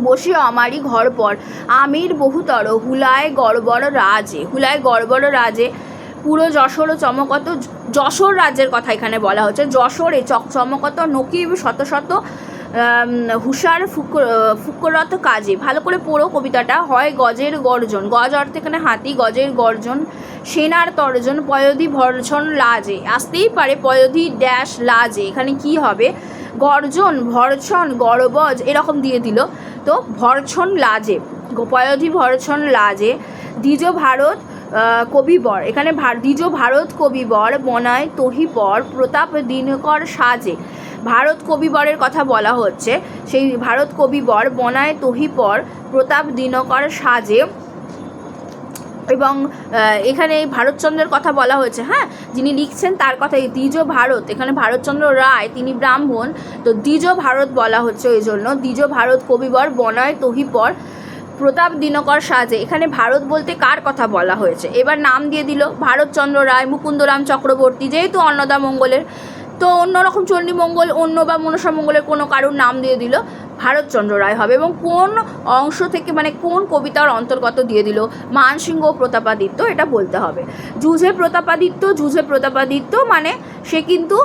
বসিয়া আমারই ঘর পর আমির বহুতর হুলায় গড়বড় রাজে, হুলায় গড়বড় রাজে। পুরো যশোর ও চমকত, যশোর রাজ্যের কথা এখানে বলা হচ্ছে। যশোরে চমকত নকিব শত শত হুষার ফুকরত কাজে। ভালো করে পড়ো কবিতাটা। হয় গজের গর্জন, গজ অর্থে এখানে হাতি, গজের গর্জন, সেনার তর্জন, পয়ধি ভর্ছন লাজে। আসতেই পারে পয়ধি ড্যাশ লাজে, এখানে কি হবে? গর্জন, ভর্ছন, গড়বজ এরকম দিয়ে দিল, তো ভর্ছন লাজে, পয়ধি ভর্ছন লাজে। দ্বিজ ভারত কবিবর, এখানে দ্বিজ ভারত কবিবর বনায় তহিপর প্রতাপ দিনকর সাজে। ভারত কবিবরের কথা বলা হচ্ছে, সেই ভারত কবিবর বনায় তহিপর প্রতাপ দিনকর সাজে। এবং এখানে ভারতচন্দ্রের কথা বলা হয়েছে, হ্যাঁ, যিনি লিখছেন তার কথাই। দ্বিজ ভারত, এখানে ভারতচন্দ্র রায় তিনি ব্রাহ্মণ, তো দ্বিজ ভারত বলা হচ্ছে ওই জন্য। দ্বিজ ভারত কবিবর বনায় তহিপর প্রতাপ দিনকর সাজে। এখানে ভারত বলতে কার কথা বলা হয়েছে? এবার নাম দিয়ে দিল ভারতচন্দ্র রায়, মুকুন্দরাম চক্রবর্তী, যেহেতু অন্নদা মঙ্গলের, তো অন্যরকম চণ্ডীমঙ্গল, অন্য বা মনসা মঙ্গলের কোনো কারোর নাম দিয়ে দিল, ভারতচন্দ্র রায় হবে। এবং কোন অংশ থেকে, মানে কোন কবিতার অন্তর্গত দিয়ে দিল? মানসিংহ প্রতাপাদিত্য, এটা বলতে হবে। যুঝে প্রতাপাদিত্য, যুঝে প্রতাপাদিত্য মানে সে কিন্তু,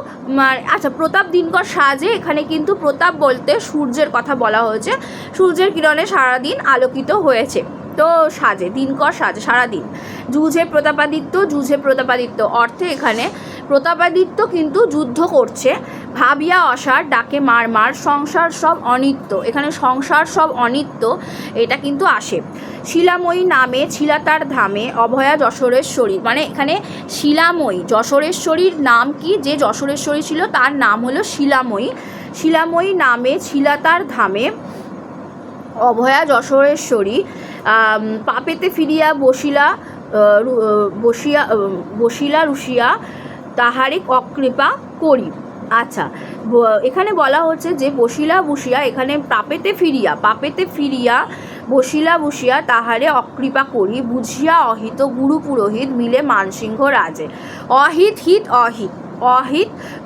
আচ্ছা, প্রতাপ দিনকর সাজে, এখানে কিন্তু প্রতাপ বলতে সূর্যের কথা বলা হয়েছে। সূর্যের কিরণে সারাদিন আলোকিত হয়েছে, তো সাজে, দিনকর সাজে সারাদিন। যুঝে প্রতাপাদিত্য, যুঝে প্রতাপাদিত্য অর্থে এখানে প্রতাপাদিত্য কিন্তু যুদ্ধ করছে। ভাবিয়া অসার ডাকে মার মার, সংসার সব অনিত্য, এখানে সংসার সব অনিত্য এটা কিন্তু আসে। শিলাময়ী নামে ছিলা তার ধামে অভয়া যশোরেশ্বরী, মানে এখানে শিলাময়ী, যশোরেশ্বরীর নাম কি? যে যশোরেশ্বরী ছিল তার নাম হলো শিলাময়ী। শিলাময়ী নামে ছিলা তার ধামে অভয়া যশোরেশ্বরী। পাপেতে ফিরিয়া বসিলা রুশিয়া তাহারে অকৃপা করি। আচ্ছা, এখানে বলা হচ্ছে যে বসিয়া, এখানে পাপেতে ফিরিয়া বসিয়া তাহারে অকৃপা করি, বুঝিয়া অহিত গুরু পুরোহিত মিলে মানসিংহ রাজে। অহিত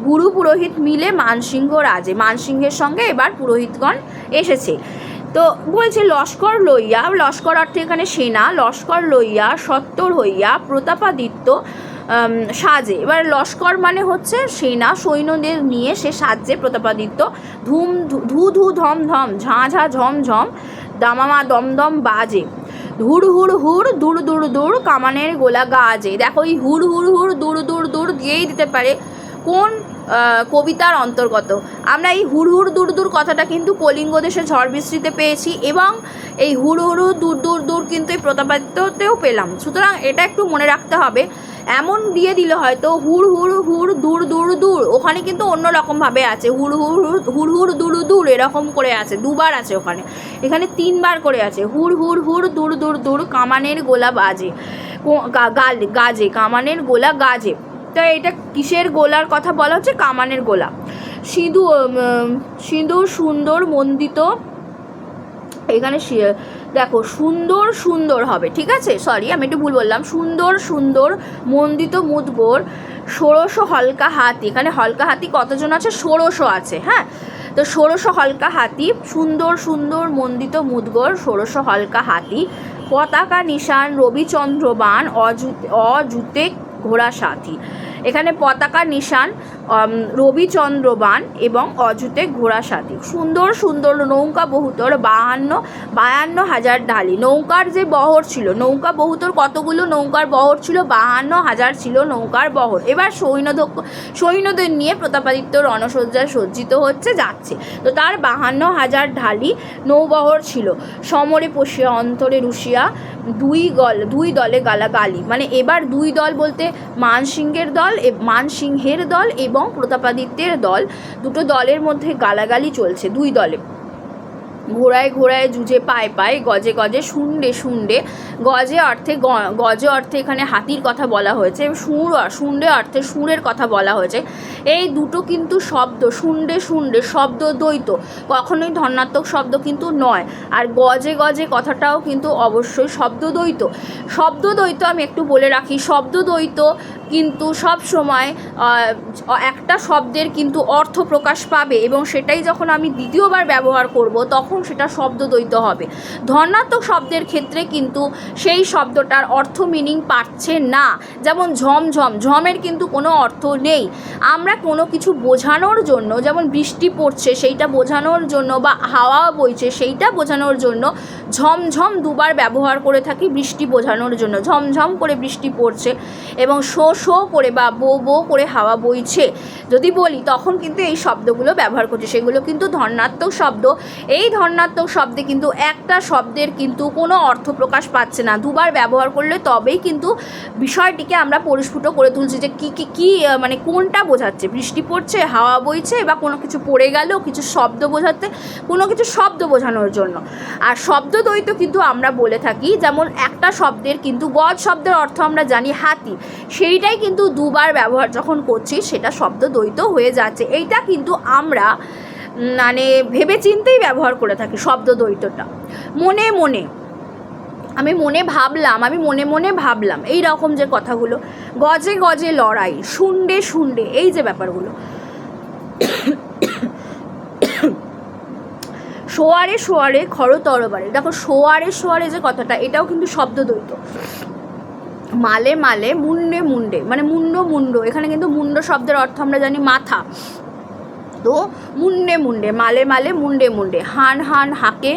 গুরু পুরোহিত মিলে মানসিংহ রাজে, মানসিংহের সঙ্গে এবার পুরোহিতগণ এসেছে। তো বলছে লস্কর লইয়া, লস্কর অর্থে এখানে সেনা, লস্কর লইয়া সত্তর হইয়া প্রতাপাদিত্য সাজে। এবার লস্কর মানে হচ্ছে সেনা, সৈন্যদের নিয়ে সে সাজে প্রতাপাদিত্য। ধু ধু ধম ধম, ঝাঁ ঝাঁ ঝম ঝম, দামামা দমদম বাজে। হুড় হুড় হুড়, দূর দূর দূর, কামানের গোলা গাজে। দেখো এই হুড় হুড় হুড়, দূর দূর দূর দিয়েই দিতে পারে কোন কবিতার অন্তর্গত। আমরা এই হুড় হুড় দূর দূর কথাটা কিন্তু কলিঙ্গ দেশে ঝড় বৃষ্টিতে পেয়েছি, এবং এই হুড় হুড়ু দূর দূর দূর কিন্তু এই প্রতাপাদিত্যতেও পেলাম। সুতরাং এটা একটু মনে রাখতে হবে। এমন দিয়ে দিলে হয়তো হুড় হুড় হুড় দূর দূর দূর, ওখানে কিন্তু অন্য রকমভাবে আছে, হুড় হুড় হুড় হুড় দূর দূর এরকম করে আছে, দুবার আছে ওখানে, এখানে তিনবার করে আছে। হুড় হুড় হুড় দূর দূর দূর, কামানের গোলা বাজে, গাজে, কামানের গোলা গাজে। তো এটা কিসের গোলার কথা বলা হচ্ছে? কামানের গোলা। সিঁদুর সুন্দর মন্ডিত, এখানে দেখো সুন্দর সুন্দর হবে, ঠিক আছে, সরি আমি একটু ভুল বললাম। সুন্দর সুন্দর মন্ডিত মুদগর, ষোড়শ হলকা হাতি, এখানে হলকা হাতি কতজন আছে? ষোড়শ আছে, হ্যাঁ, তো ষোড়শ হলকা হাতি, সুন্দর সুন্দর মন্ডিত মুদগর, ষোড়শ হলকা হাতি। পতাকা নিশান রবিচন্দ্রবান, অযুতে ঘোড়া সাথী, এখানে পতাকা নিশান রবিচন্দ্রবান এবং অযুতে ঘোড়া সাথী। সুন্দর সুন্দর নৌকা বহুতর, 52,000 ঢালি। নৌকার যে বহর ছিল, নৌকা বহুতর কতগুলো নৌকার বহর ছিল? 52,000 ছিল নৌকার বহর। এবার সৈন্যদের নিয়ে প্রতাপাদিত্য রণসজ্জায় সজ্জিত হচ্ছে, যাচ্ছে, তো তার 52,000 ঢালি নৌবহর ছিল। সমরে পশিয়া অন্তরে রুশিয়া, দুই দলে গালাগালি, মানে এবার দুই দল বলতে মানসিংহের দল এবং প্রতাপাদিত্যের দল, দুটো দলের মধ্যে গালাগালি চলছে, দুই দলে। ঘোড়ায় ঘোড়ায় যুঝে পায়ে পায়ে, গজে গজে শুন্ডে শুন্ডে, গজে অর্থে এখানে হাতির কথা বলা হয়েছে, শুন্ডে অর্থে সুরের কথা বলা হয়েছে। এই দুটো কিন্তু শব্দ, শুন্ডে শুন্ডে শব্দ দ্বৈত, কখনোই ধনাত্মক শব্দ কিন্তু নয়। আর গজে গজে কথাটাও কিন্তু অবশ্যই শব্দ দ্বৈত। আমি একটু বলে রাখি, শব্দ দ্বৈত কিন্তু সব সময় একটা শব্দের কিন্তু অর্থ প্রকাশ পাবে এবং সেটাই যখন আমি দ্বিতীয়বার ব্যবহার করব তখন সেটা শব্দদ্বৈত হবে। ধনাত্মক শব্দের ক্ষেত্রে কিন্তু সেই শব্দটার অর্থ মিনিং পাচ্ছে না। যেমন ঝমঝম, ঝমের কিন্তু কোনো অর্থ নেই। আমরা কোনো কিছু বোঝানোর জন্য, যেমন বৃষ্টি পড়ছে সেইটা বোঝানোর জন্য বা হাওয়া বইছে সেইটা বোঝানোর জন্য ঝমঝম দুবার ব্যবহার করে থাকি বৃষ্টি বোঝানোর জন্য। ঝমঝম করে বৃষ্টি পড়ছে এবং শো শো করে বা বো বো করে হাওয়া বইছে যদি বলি তখন কিন্তু এই শব্দগুলো ব্যবহার করছি, সেগুলো কিন্তু ধনাত্মক শব্দ। এই ধনাত্মক শব্দে কিন্তু একটা শব্দের কিন্তু কোনো অর্থ প্রকাশ পাচ্ছে না। দুবার ব্যবহার করলে তবেই কিন্তু বিষয়টিকে আমরা পরিস্ফুট করে তুলছি যে কী মানে কোনটা বোঝাচ্ছে, বৃষ্টি পড়ছে, হাওয়া বইছে, বা কোনো কিছু পড়ে গেল, কিছু শব্দ বোঝাতে, কোনো কিছু শব্দ বোঝানোর জন্য। আর শব্দদ্বৈত কিন্তু আমরা বলে থাকি, যেমন একটা শব্দের কিন্তু গজ শব্দের অর্থ আমরা জানি হাতি, সেইটাই কিন্তু দুবার ব্যবহার যখন করছি সেটা শব্দদ্বৈত হয়ে যাচ্ছে। এইটা কিন্তু আমরা মানে ভেবে চিন্তেই ব্যবহার করে থাকি শব্দদ্বৈতটা। মনে মনে আমি মনে মনে ভাবলাম, এই রকম যে কথাগুলো, গজে গজে লড়াই, শুন্ডে শুন্ডে, এই যে ব্যাপারগুলো, শোয়ারে শোয়ারে খড় তরবারে। দেখো শোয়ারে শোয়ারে যে কথাটা, এটাও কিন্তু শব্দদ্বৈত। মালে মালে, মুন্ডে মুন্ডে, মানে মুন্ড মুন্ড, এখানে কিন্তু মুন্ড শব্দের অর্থ আমরা জানি মাথা। তো মুন্ডে মুন্ডে, মালে মালে, মুন্ডে মুন্ডে, হান হান হাঁকে,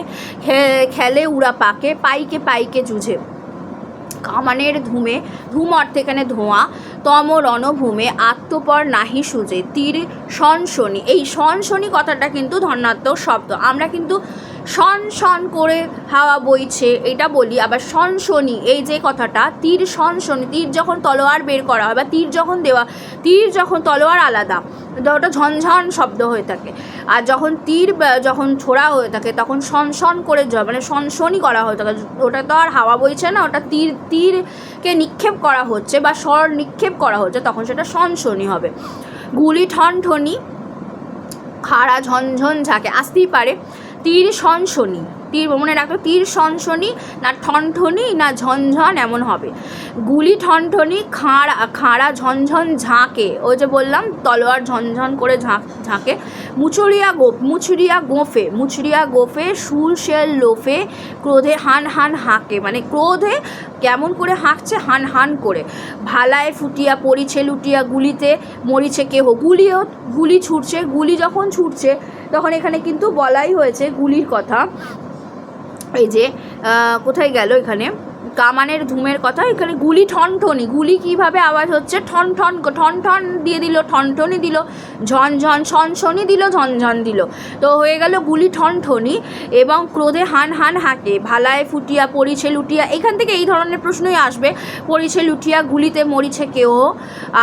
খেলে উড়া পাকে, পাইকে পাইকে জুঝে। কামানের ধুমে, ধুম অর্থে এখানে ধোঁয়া, তম রণভূমে, আত্মপর নাহি সুজে, তীর সনসনি। এই সনসনি কথাটা কিন্তু ধনাত্মক শব্দ। আমরা কিন্তু শন শন করে হাওয়া বইছে এটা বলি, আবার সনসনি এই যে কথাটা, তীর সনসনি, তীর যখন তলোয়ার বের করা হয় বা তীর যখন দেওয়া, তীর যখন তলোয়ার আলাদা, ওটা ঝনঝন শব্দ হয়ে থাকে। আর যখন তীর যখন ছোড়া হয়ে থাকে তখন সনসন করে মানে সনসনি করা হয়ে থাকে, ওটা তো আর হাওয়া বইছে না, ওটা তীরকে নিক্ষেপ করা হচ্ছে বা স্বর নিক্ষেপ করা হচ্ছে, তখন সেটা সনসনি হবে। গুলি ঠনঠনি, খাড়া ঝনঝন ঝাঁকে, আসতেই পারে। তীর সনসনি, তীর মনে রাখো, তীর সনসনি না ঠনঠনি না ঝনঝন এমন হবে। গুলি ঠনঠনি, খাড়া ঝনঝন ঝাঁকে, ওই যে বললাম তলোয়ার ঝনঝন করে ঝাঁকে। মুচুরিয়া গোফে, সুর শেল লোফে, ক্রোধে হান হান হাঁকে, মানে ক্রোধে কেমন করে হাঁকছে, হান হান করে। ভালায় ফুটিয়া পড়িছে লুটিয়া, গুলিতে মরিছে কেহ। গুলি ছুটছে, গুলি যখন ছুটছে তখন এখানে কিন্তু বলাই হয়েছে গুলির কথা। এই যে কোথায় গেল এখানে কামানের ধুমের কথা, এখানে গুলি ঠনঠনি, গুলি কীভাবে আওয়াজ হচ্ছে, ঠন ঠন, ঠন ঠন দিয়ে দিল, ঠনঠনি দিল, ঝন ঝন, সনসনি দিল, ঝনঝন দিল, তো হয়ে গেল গুলি ঠনঠনি। এবং ক্রোধে হান হান হাঁকে, ভালায় ফুটিয়া পড়িছে লুটিয়া, এখান থেকে এই ধরনের প্রশ্নই আসবে। পড়িছে লুটিয়া, গুলিতে মরিছে কেহ,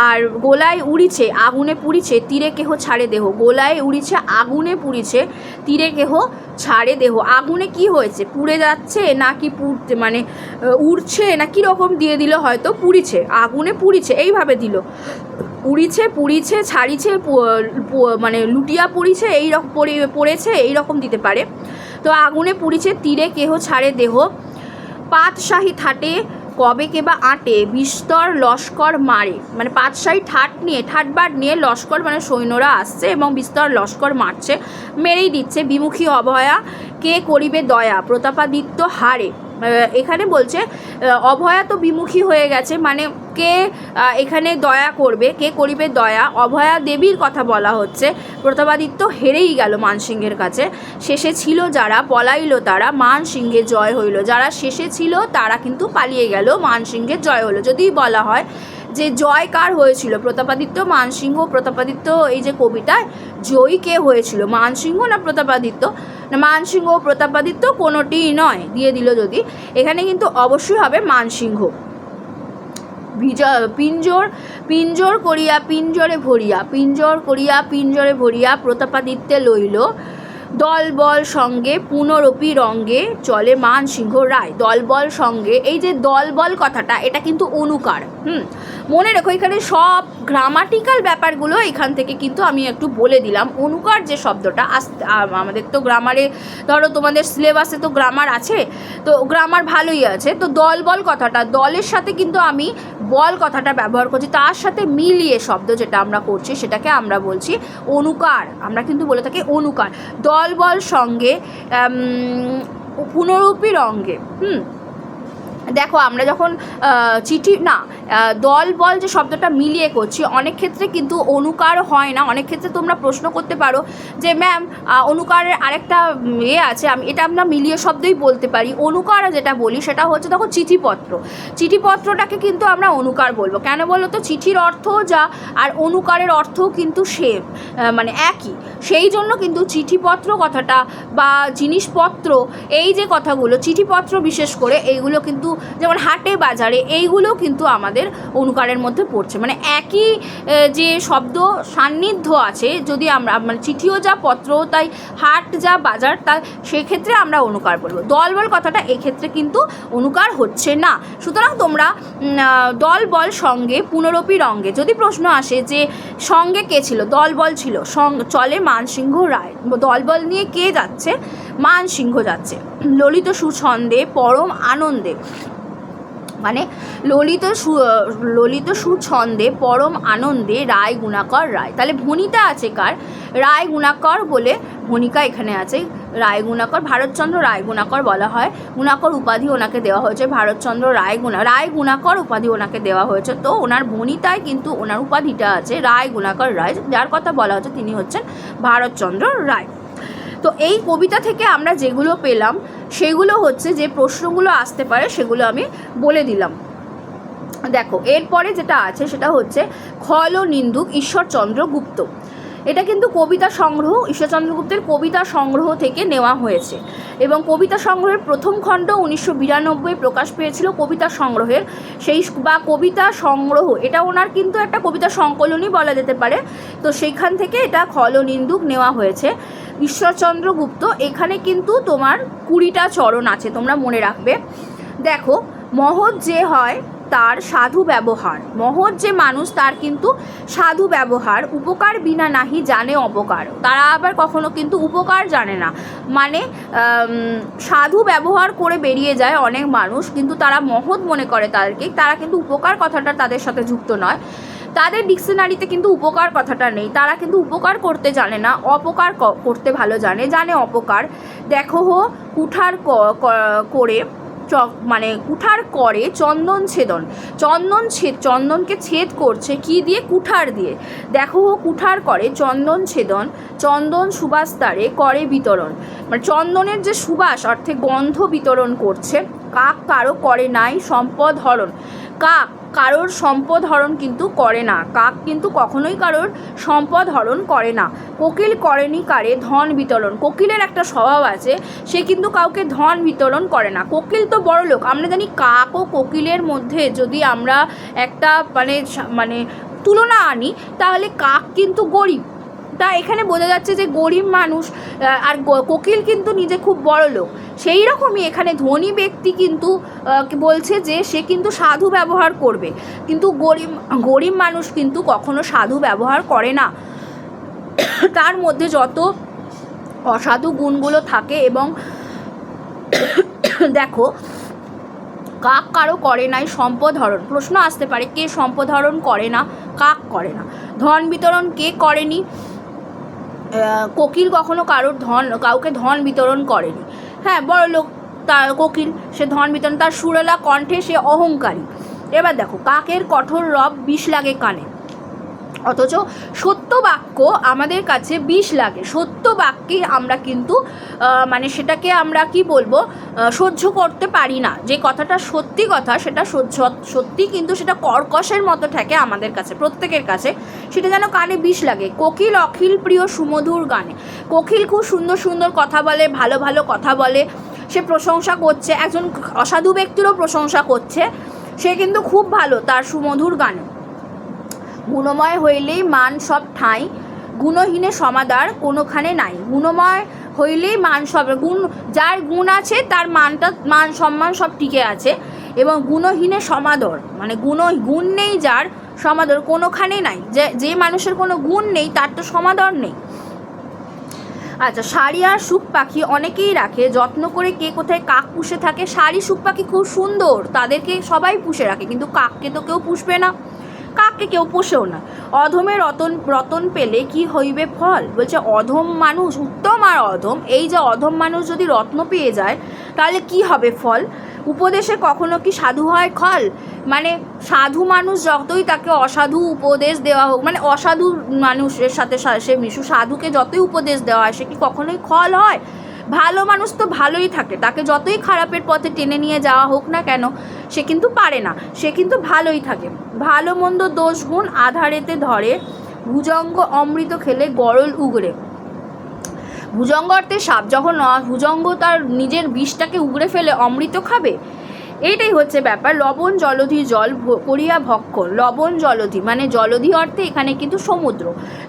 আর গোলায় উড়িছে আগুনে পুড়িছে, তীরে কেহ ছাড়ে দেহ। গোলায় উড়িছে আগুনে পুড়িছে, তীরে কেহ ছাড়ে দেহ। আগুনে কি হয়েছে, পুড়ে যাচ্ছে নাকি পুড়তে মানে উড়ছে না কীরকম দিয়ে দিল, হয়তো পুড়িছে, আগুনে পুড়িছে এইভাবে দিল, উড়িছে পুড়িছে ছাড়িছে মানে লুটিয়া পুড়িছে এইরকম পড়েছে এইরকম দিতে পারে। তো আগুনে পুড়িছে, তীরে কেহ ছাড়ে দেহ। পাতশাহী থাটে কবে কেবা আটে, বিস্তর লস্কর মারে, মানে পাতশাহী ঠাটবাট নিয়ে লস্কর মানে সৈন্যরা আসছে এবং বিস্তর লস্কর মারছে, মেরেই দিচ্ছে। বিমুখী অভয়া, কে করিবে দয়া, প্রতাপাদিত্য হারে। এখানে বলছে অভয়া তো বিমুখী হয়ে গেছে, মানে কে এখানে দয়া করবে, কে করিবে দয়া, অভয়া দেবীর কথা বলা হচ্ছে। প্রতাপাদিত্য হেরেই গেল মানসিংহের কাছে। শেষে ছিল যারা পলাইল তারা, মানসিংহের জয় হইল। যারা শেষে ছিল তারা কিন্তু পালিয়ে গেল, মানসিংহের জয় হলো। যদি বলা হয় যে জয় কার হয়েছিল, প্রতাপাদিত্য, মানসিংহ, প্রতাপাদিত্য, এই যে কবিতায় জয়ী কে হয়েছিল, মানসিংহ না প্রতাপাদিত্য, না মানসিংহ প্রতাপাদিত্য কোনোটিই নয়, দিয়ে দিল যদি, এখানে কিন্তু অবশ্যই হবে মানসিংহ। পিঞ্জর করিয়া পিঞ্জরে ভরিয়া, পিঞ্জর করিয়া পিঞ্জরে ভরিয়া, প্রতাপাদিত্যে লইল দলবল সঙ্গে পুনরপি রঙ্গে চলে মান সিংহ রায়। দলবল সঙ্গে, এই যে দলবল কথাটা, এটা কিন্তু অনুকার। মনে রেখো, এখানে সব গ্রামাটিক্যাল ব্যাপারগুলো এখান থেকে কিন্তু আমি একটু বলে দিলাম। অনুকার যে শব্দটা আমাদের তো গ্রামারে, ধরো তোমাদের সিলেবাসে তো গ্রামার আছে, তো গ্রামার ভালোই আছে। তো দলবল কথাটা, দলের সাথে কিন্তু আমি বল কথাটা ব্যবহার করছি, তার সাথে মিলিয়ে শব্দ যেটা আমরা করছি সেটাকে আমরা বলছি অনুকার। আমরা কিন্তু বলে থাকি অনুকার। দলবল সঙ্গে পুনরূপী রঙ্গে। দেখো, আমরা যখন চিঠি না, দল বল যে শব্দটা মিলিয়ে করছি, অনেক ক্ষেত্রে কিন্তু অনুকার হয় না। অনেক ক্ষেত্রে তোমরা প্রশ্ন করতে পারো যে ম্যাম অনুকারের আরেকটা আছে, এটা আমরা মিলিয়ে শব্দই বলতে পারি। অনুকার যেটা বলি সেটা হচ্ছে তখন চিঠিপত্র। চিঠিপত্রটাকে কিন্তু আমরা অনুকার বলবো। কেন বলো তো? চিঠির অর্থ যা আর অনুকারের অর্থও কিন্তু সেম, মানে একই। সেই জন্য কিন্তু চিঠিপত্র কথাটা বা জিনিসপত্র, এই যে কথাগুলো, চিঠিপত্র বিশেষ করে এইগুলো কিন্তু, যেমন হাটে বাজারে, এইগুলো কিন্তু আমাদের অনুকারের মধ্যে পড়ছে। মানে একই যে শব্দ সান্নিধ্য আছে, যদি আমরা মানে চিঠিও যা পত্রও তাই, হাট যা বাজার তা, সেক্ষেত্রে আমরা অনুকার বলবো। দলবল কথাটা এক্ষেত্রে কিন্তু অনুকার হচ্ছে না। সুতরাং তোমরা দলবল সঙ্গে পুনরপি রঙ্গে, যদি প্রশ্ন আসে যে সঙ্গে কে ছিল, দলবল ছিল, চলে মানসিংহ রায়। দলবল নিয়ে কে যাচ্ছে? মানসিংহ যাচ্ছে। ললিত সুছন্দে পরম আনন্দে, মানে ললিত সুছন্দে পরম আনন্দে রায় গুণাকর রায়। তাহলে ভণিতা আছে কার? রায় গুণাকর বলে ভণিকা এখানে আছে। রায় গুণাকর, ভারতচন্দ্র রায় গুণাকর বলা হয়। গুণাকর উপাধি ওনাকে দেওয়া হয়েছে, ভারতচন্দ্র রায় গুণাকর উপাধি ওনাকে দেওয়া হয়েছে। তো ওনার ভণিতায় কিন্তু ওনার উপাধিটা আছে রায় গুণাকর রায়। যার কথা বলা হচ্ছে তিনি হচ্ছেন ভারতচন্দ্র রায়। তো এই কবিতা থেকে আমরা যেগুলো পেলাম সেগুলো হচ্ছে, যে প্রশ্নগুলো আসতে পারে সেগুলো আমি বলে দিলাম। দেখো, এরপরে যেটা আছে সেটা হচ্ছে খল নিন্দুক ঈশ্বরচন্দ্র গুপ্ত। এটা কিন্তু কবিতা সংগ্রহ, ঈশ্বরচন্দ্র গুপ্তের কবিতা সংগ্রহ থেকে নেওয়া হয়েছে। এবং কবিতা সংগ্রহের প্রথম খণ্ড 1992 প্রকাশ পেয়েছিল কবিতা সংগ্রহের, সেই বা কবিতা সংগ্রহ, এটা ওনার কিন্তু একটা কবিতা সংকলনই বলা যেতে পারে। তো সেইখান থেকে এটা খল নিন্দুক নেওয়া হয়েছে। ঈশ্বরচন্দ্র গুপ্ত, এখানে কিন্তু তোমার 20টা চরণ আছে, তোমরা মনে রাখবে। দেখো, মহৎ যে হয় তার সাধু ব্যবহার, মহৎ যে মানুষ তার কিন্তু সাধু ব্যবহার, উপকার বিনা নাহি জানে অপকার। তারা আবার কখনো কিন্তু উপকার জানে না, মানে সাধু ব্যবহার করে বেরিয়ে যায় অনেক মানুষ, কিন্তু তারা মহৎ মনে করে তাদেরকে, তারা কিন্তু উপকার কথাটা তাদের সাথে যুক্ত নয়। তাদের ডিকশনারিতে কিন্তু উপকার কথাটা নেই, তারা কিন্তু উপকার করতে জানে না, অপকার করতে ভালো জানে অপকার। দেখো, কুঠার করে মানে কুঠার করে চন্দন ছেদন, চন্দনকে ছেদ করছে কি দিয়ে? কুঠার দিয়ে। দেখো, কুঠার করে চন্দন ছেদন, চন্দন সুবাস তারে করে বিতরণ, মানে চন্দনের যে সুবাস অর্থে গন্ধ বিতরণ করছে। কাক কারো করে নাই সম্পদ হরণ, কাক কারোর সম্পদ হরণ কিন্তু করে না, কাক কিন্তু কখনোই কারোর সম্পদ হরণ করে না। কোকিল করেনি কারে ধন বিতরণ, কোকিলের একটা স্বভাব আছে, সে কিন্তু কাউকে ধন বিতরণ করে না। কোকিল তো বড় লোক, আমরা জানি। কাক ও কোকিলের মধ্যে যদি আমরা একটা মানে তুলনা আনি, তাহলে কাক কিন্তু গরিব, তা এখানে বোঝা যাচ্ছে যে গরিব মানুষ, আর কোকিল কিন্তু নিজে খুব বড় লোক। সেই রকমই এখানে ধনী ব্যক্তি কিন্তু বলছে যে সে কিন্তু সাধু ব্যবহার করবে, কিন্তু গরিব মানুষ কিন্তু কখনো সাধু ব্যবহার করে না। তার মধ্যে যত অসাধু গুণগুলো থাকে। এবং দেখো, কাক কারো করে নাই সম্পদ হরণ, প্রশ্ন আসতে পারে কে সম্পদ হরণ করে না? কাক করে না। ধন বিতরণ কে করেনি? কোকিল কখনো কাউকে ধন বিতরণ করেনি। হ্যাঁ, বড় লোক তার কোকিল, সে ধন বিতরণ, তার সুরেলা কণ্ঠে সে অহংকারী। এবার দেখো, কাকের কঠোর রব বিষ লাগে কানে, অথচ সত্য বাক্য আমাদের কাছে বিষ লাগে। সত্য বাক্যে আমরা কিন্তু মানে সেটাকে আমরা কি বলবো, সহ্য করতে পারি না। যে কথাটা সত্যি কথা, সেটা সত্যি, কিন্তু সেটা কর্কশের মতো ঠেকে আমাদের কাছে, প্রত্যেকের কাছে, সেটা যেন কানে বিষ লাগে। কোকিল অখিল প্রিয় সুমধুর গানে, কোকিল খুব সুন্দর সুন্দর কথা বলে, ভালো ভালো কথা বলে, সে প্রশংসা করছে, একজন অসাধু ব্যক্তিরও প্রশংসা করছে, সে কিন্তু খুব ভালো তার সুমধুর গানে। গুণময় হইলেই মান সব ঠাঁই, গুণহীনে সমাদার কোনোখানে নাই। গুণময় হইলেই মান সব গুণ, যার গুণ আছে তার মান সম্মান সব টিকে আছে, এবং গুণহীনের সমাদর, মানে গুণ নেই যার, সমাদর কোনোখানেই নাই। যে মানুষের কোনো গুণ নেই তার তো সমাদর নেই। আচ্ছা, শাড়ি আর সুখ পাখি অনেকেই রাখে, যত্ন করে কে কোথায় কাক পুষে থাকে। শাড়ি সুখ পাখি খুব সুন্দর, তাদেরকে সবাই পুষে রাখে, কিন্তু কাককে তো কেউ পুষবে না, কাককে কেউ পোষেও না। অধমে রতন পেলে কি হইবে ফল, বলছে অধম মানুষ, উত্তম আর অধম, এই যে অধম মানুষ যদি রত্ন পেয়ে যায় তাহলে কি হবে ফল। উপদেশে কখনো কি সাধু হয় খল, মানে সাধু মানুষ যতই তাকে অসাধু উপদেশ দেওয়া হোক, মানে অসাধু মানুষের সাথে সে মিশু, সাধুকে যতই উপদেশ দেওয়া হয় সে কি কখনোই খল হয়। ভালো মানুষ তো ভালোই থাকে, তাকে যতই খারাপের পথে টেনে নিয়ে যাওয়া হোক না কেন সে কিন্তু পারে না, সে কিন্তু ভালোই থাকে। ভালো মন্দ দোষ গুণ আধারেতে ধরে, ভুজঙ্গ অমৃত খেলে গরল উগরে। ভুজঙ্গ অর্থে সাপ, যখন ভুজঙ্গ তার নিজের বিষটাকে উগড়ে ফেলে অমৃত খাবে, এইটাই হচ্ছে ব্যাপার। লবণ জলধি জল করিয়া ভক্ষণ, লবণ জলধি মানে জলধি অর্থে এখানে কিন্তু সমুদ্র,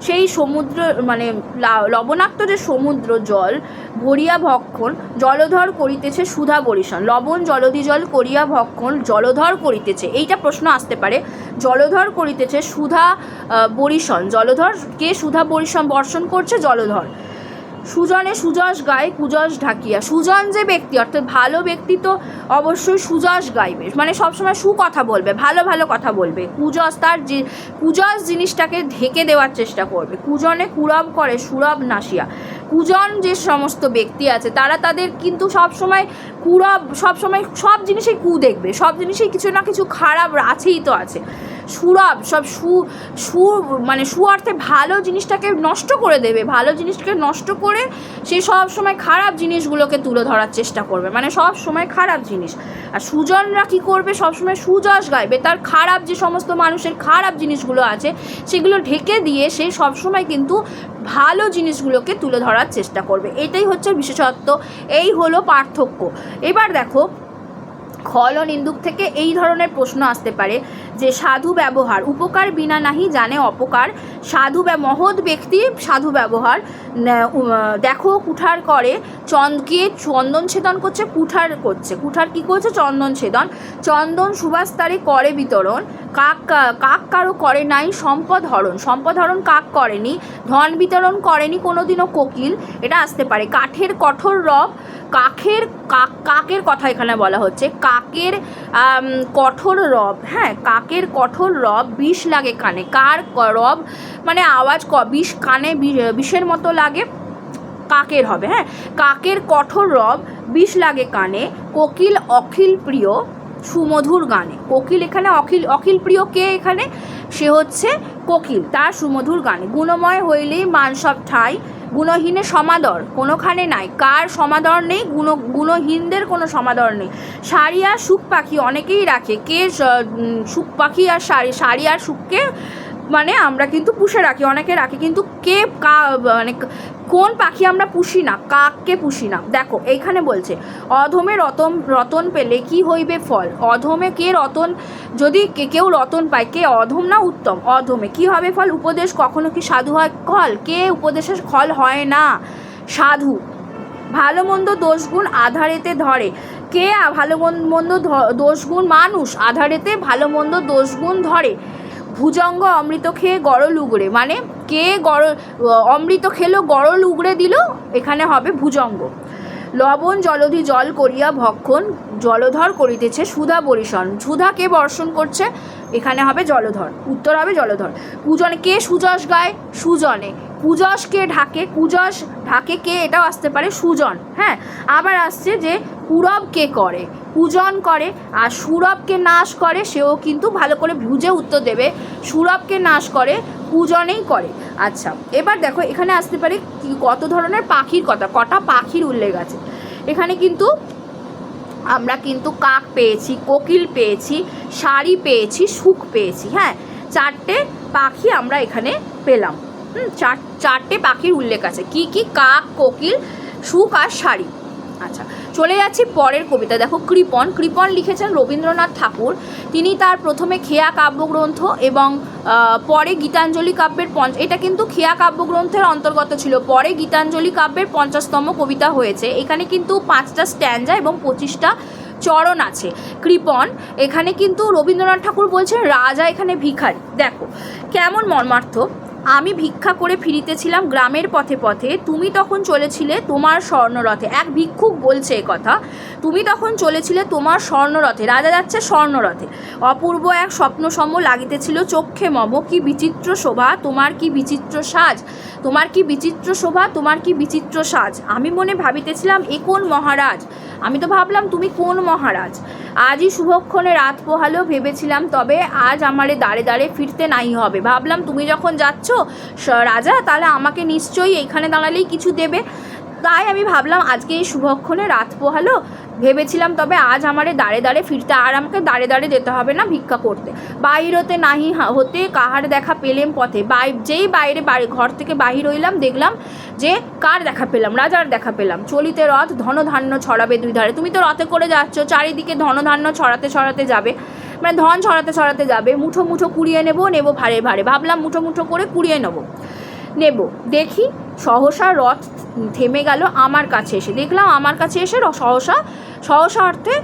সেই সমুদ্র মানে লবণাক্ত যে সমুদ্র জল ভরিয়া ভক্ষণ, জলধর করিতেছে সুধা বরিশন। লবণ জলধি জল করিয়া ভক্ষণ, জলধর করিতেছে, এইটা প্রশ্ন আসতে পারে। জলধর করিতেছে সুধা বরিশন, জলধর কে সুধা বর্ষণ করছে, জলধর। সুজনে সুযশ গায় কুযশ ঢাকিয়া, সুজন যে ব্যক্তি অর্থাৎ ভালো ব্যক্তি তো অবশ্যই সুযশ গাইবে, মানে সবসময় সুকথা বলবে, ভালো ভালো কথা বলবে। কুযশ তার যে কুযশ জিনিসটাকে ঢেকে দেওয়ার চেষ্টা করবে। কুজনে কুরব করে সুরব নাসিয়া, কুজন যে সমস্ত ব্যক্তি আছে তারা তাদের কিন্তু সবসময় কুরব, সবসময় সব জিনিসেই দেখবে, সব জিনিসেই কিছু না কিছু খারাপ আছেই তো আছে। সুরব সব মানে অর্থে ভালো জিনিসটাকে নষ্ট করে দেবে, ভালো জিনিসটাকে নষ্ট করে সে সব সময় খারাপ জিনিসগুলোকে তুলে ধরার চেষ্টা করবে, মানে সব সময় খারাপ জিনিস। আর সুজনরা কী করবে, সবসময় সুযশ গাইবে, তার খারাপ যে সমস্ত মানুষের খারাপ জিনিসগুলো আছে সেগুলো ঢেকে দিয়ে সে সবসময় কিন্তু ভালো জিনিসগুলোকে তুলে ধরার চেষ্টা করবে। এটাই হচ্ছে বিশেষত্ব, এই হলো পার্থক্য। এবার দেখো খল ও নিন্দুক থেকে এই ধরনের প্রশ্ন আসতে পারে যে সাধু ব্যবহার, উপকার বিনা নাহি জানে অপকার। মহৎ ব্যক্তি সাধু ব্যবহার, দেখো কুঠার করে কে চন্দন ছেদন করছে, কুঠার কি করছে, চন্দন ছেদন। চন্দন সুবাস্তারে করে বিতরণ, কাক কারো করে নাই সম্পদ হরণ কাক করেনি, ধন বিতরণ করেনি কোনোদিনও কোকিল। এটা আসতে পারে। কাঠের কঠোর রব, কাকের কথা এখানে বলা হচ্ছে, কাকের কঠোর রব, হ্যাঁ কাকের কঠোর রব বিষ লাগে কানে। কার রব মানে আওয়াজ, বিষ কানে বিষের মতো লাগে, কাকের হবে, হ্যাঁ কাকের কঠোর রব বিষ লাগে কানে। কোকিল অখিল প্রিয় সুমধুর গানে, কোকিল এখানে অখিল প্রিয় কে, এখানে সে হচ্ছে কোকিল, তার সুমধুর গানে। গুণময় হইলেই মান সব ঠাঁই, গুণহীনের সমাদর কোনোখানে নাই, কার সমাদর নেই, গুণহীনদের কোনো সমাদর নেই। শাড়ি আর সুখ পাখি অনেকেই রাখে, কে সুখ পাখি আর শাড়ি আর সুখকে মানে আমরা কিন্তু পুষে রাখি, অনেকে রাখে, কিন্তু কে মানে কোন পাখি আমরা পুষি না, কাককে পুষি না। দেখো এইখানে বলছে অধমে রতন পেলে কি হইবে ফল, অধমে কে রতন, যদি কেউ রতন পায়, কে অধম না উত্তম, অধমে কি হবে ফল। উপদেশ কখনো কি সাধু হয় খল, কে উপদেশের ফল হয় না, সাধু। ভালো মন্দ দোষগুণ আধারেতে ধরে, কে ভালো মন্দ দোষগুণ, মানুষ আধারেতে ভালো মন্দ দোষগুণ ধরে। ভুজঙ্গ অমৃত খেয়ে গরল উগড়ে, মানে কে অমৃত খেলো গরল উগড়ে দিল, এখানে হবে ভুজঙ্গ। লবণ জলধি জল করিয়া ভক্ষণ, জলধর করিতেছে সুধা বরিশন, সুধা কে বর্ষণ করছে, এখানে হবে জলধর, উত্তর হবে জলধর। কুজনে কে সুযশ গায়, সুজনে। কুযশ কে ঢাকে, কুযশ ঢাকে কে, এটাও আসতে পারে সুজন, হ্যাঁ। আবার আসছে যে কুরব কে করে, পূজন করে, আর সুরবকে নাশ করে, সেও কিন্তু ভালো করে বুঝে উত্তর দেবে, সুরবকে নাশ করে পূজনেই করে। আচ্ছা এবার দেখো এখানে আসতে পারে কত ধরনের পাখির কথা, কটা পাখির উল্লেখ আছে এখানে, কিন্তু আমরা কিন্তু কাক পেয়েছি, কোকিল পেয়েছি, শাড়ি পেয়েছি, সুখ পেয়েছি, হ্যাঁ চারটে পাখি আমরা এখানে পেলাম। চারটে পাখির উল্লেখ আছে, কি কি, কাক, কোকিল, সুখ আর শাড়ি। আচ্ছা, চলে যাচ্ছি পরের কবিতা। দেখো, কৃপণ। কৃপণ লিখেছেন রবীন্দ্রনাথ ঠাকুর। তিনি তার প্রথমে খেয়া কাব্যগ্রন্থ এবং পরে গীতাঞ্জলি কাব্যের এটা কিন্তু খেয়া কাব্যগ্রন্থের অন্তর্গত ছিল, পরে গীতাঞ্জলি কাব্যের 50তম কবিতা হয়েছে। এখানে কিন্তু 5টা স্ট্যান্জা এবং 25টা চরণ আছে। কৃপণ, এখানে কিন্তু রবীন্দ্রনাথ ঠাকুর বলছেন রাজা এখানে ভিখারি। দেখো কেমন মর্মার্থ। আমি ভিক্ষা করে ফিরিতেছিলাম গ্রামের পথে পথে, তুমি তখন চলেছিলে তোমার স্বর্ণরথে। এক ভিক্ষুক বলছে এ কথা, তুমি তখন চলেছিলে তোমার স্বর্ণরথে। রাজা যাচ্ছে স্বর্ণরথে। অপূর্ব এক স্বপ্নসম লাগিতেছিল চক্ষে মম, কি বিচিত্র শোভা তোমার, কি বিচিত্র সাজ তোমার, কি বিচিত্র শোভা তোমার, কি বিচিত্র সাজ। আমি মনে ভাবিতেছিলাম এ কোন মহারাজ। আমি তো ভাবলাম তুমি কোন মহারাজ। আজই শুভক্ষণে রাত পোহালো, ভেবেছিলাম তবে আজ আমারে দাঁড়ে দাঁড়ে ফিরতে নাই হবে। ভাবলাম তুমি যখন যাচ্ছ রাজা, তাহলে আমাকে নিশ্চয়ই এখানে দাঁড়ালেই কিছু দেবে। তাই আমি ভাবলাম আজকে এই শুভক্ষণে রাত পোহালো, ভেবেছিলাম তবে আজ আমারে দাঁড়ে দাঁড়ে ফিরতে, আর আমাকে দাঁড়ে দাঁড়ে যেতে হবে না ভিক্ষা করতে। বাইরতে নাহি হতে কাহার দেখা পেলেম পথে। যেই বাড়ি ঘর থেকে বাহির হইলাম, দেখলাম যে কার দেখা পেলাম, রাজার দেখা পেলাম। চলিতে রথ ধনধান্য ছড়াবে দুই ধারে। তুমি তো রথে করে যাচ্ছ, চারিদিকে ধনধান্য ছড়াতে ছড়াতে যাবে, মানে ধন ছড়াতে ছড়াতে যাবে। মুঠো মুঠো কুড়িয়ে নেবো ভারে ভারে। ভাবলাম মুঠো মুঠো করে কুড়িয়ে নেব। দেখি সহসা রথ থেমে গেল আমার কাছে এসে। দেখলাম আমার কাছে এসে সহসা অর্থে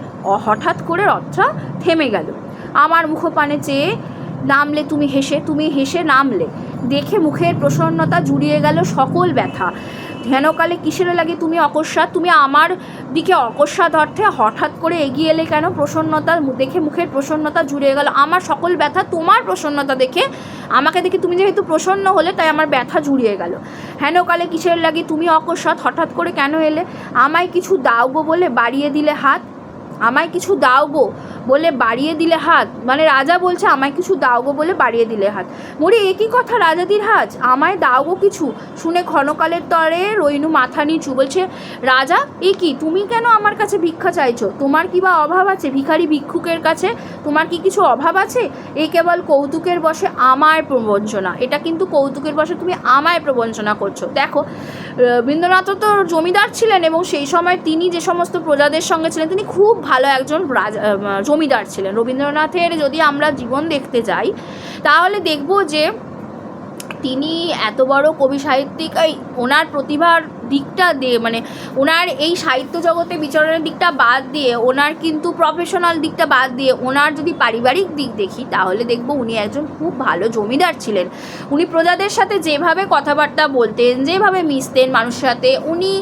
হঠাৎ করে রথটা থেমে গেল। আমার মুখপানে চেয়ে নামলে তুমি হেসে নামলে। দেখে মুখের প্রসন্নতা জুড়িয়ে গেল সকল ব্যথা। ধ্যানকালে কিসের লাগে তুমি অকস্মাৎ, তুমি আমার দিকে অকস্মাৎ অর্থে হঠাৎ করে এগিয়ে এলে কেন। প্রসন্নতা দেখে মুখের প্রসন্নতা জুড়িয়ে গেল, আমার সকল ব্যথা তোমার প্রসন্নতা দেখে, আমাকে দেখে তুমি যেহেতু প্রসন্ন হলে তাই আমার ব্যথা জুড়িয়ে গেল। হেনকালে কিসের লাগে তুমি অকস্মাৎ হঠাৎ করে কেন এলে। আমায় কিছু দাও গো বলে বাড়িয়ে দিলে হাত, আমায় কিছু দাও গো বলে বাড়িয়ে দিলে হাত। মানে রাজা বলছে আমায় কিছু দাও গো বলে বাড়িয়ে দিলে হাত। মোরে একই কথা রাজাদির হাজ, আমায় দাও গো কিছু। শুনে ক্ষণকালের তরে রইনু মাথা নিচু। বলছে রাজা, এ কি, তুমি কেন আমার কাছে ভিক্ষা চাইছো? তোমার কি বা অভাব আছে? ভিখারি ভিক্ষুকের কাছে তোমার কি কিছু অভাব আছে? এই কেবল কৌতুকের বশে আমায় প্রবঞ্চনা। এটা কিন্তু কৌতুকের বশে তুমি আমায় প্রবঞ্চনা করছো। দেখো, রবীন্দ্রনাথ তো জমিদার ছিলেন এবং সেই সময় তিনি যে সমস্ত প্রজাদের সঙ্গে ছিলেন, তিনি খুব ভালো একজন জমিদার ছিলেন। রবীন্দ্রনাথের যদি আমরা জীবন দেখতে যাই তাহলে দেখব যে তিনি এত বড় কবি সাহিত্যিক, ওনার প্রতিভার দিকটা দিয়ে, মানে ওনার এই সাহিত্য জগতে বিচরণের দিকটা বাদ দিয়ে, ওনার কিন্তু প্রফেশনাল দিকটা বাদ দিয়ে, ওনার যদি পারিবারিক দিক দেখি তাহলে দেখব উনি একজন খুব ভালো জমিদার ছিলেন। উনি প্রজাদের সাথে যেভাবে কথাবার্তা বলতেন, যেভাবে মিশতেন মানুষের সাথে, উনি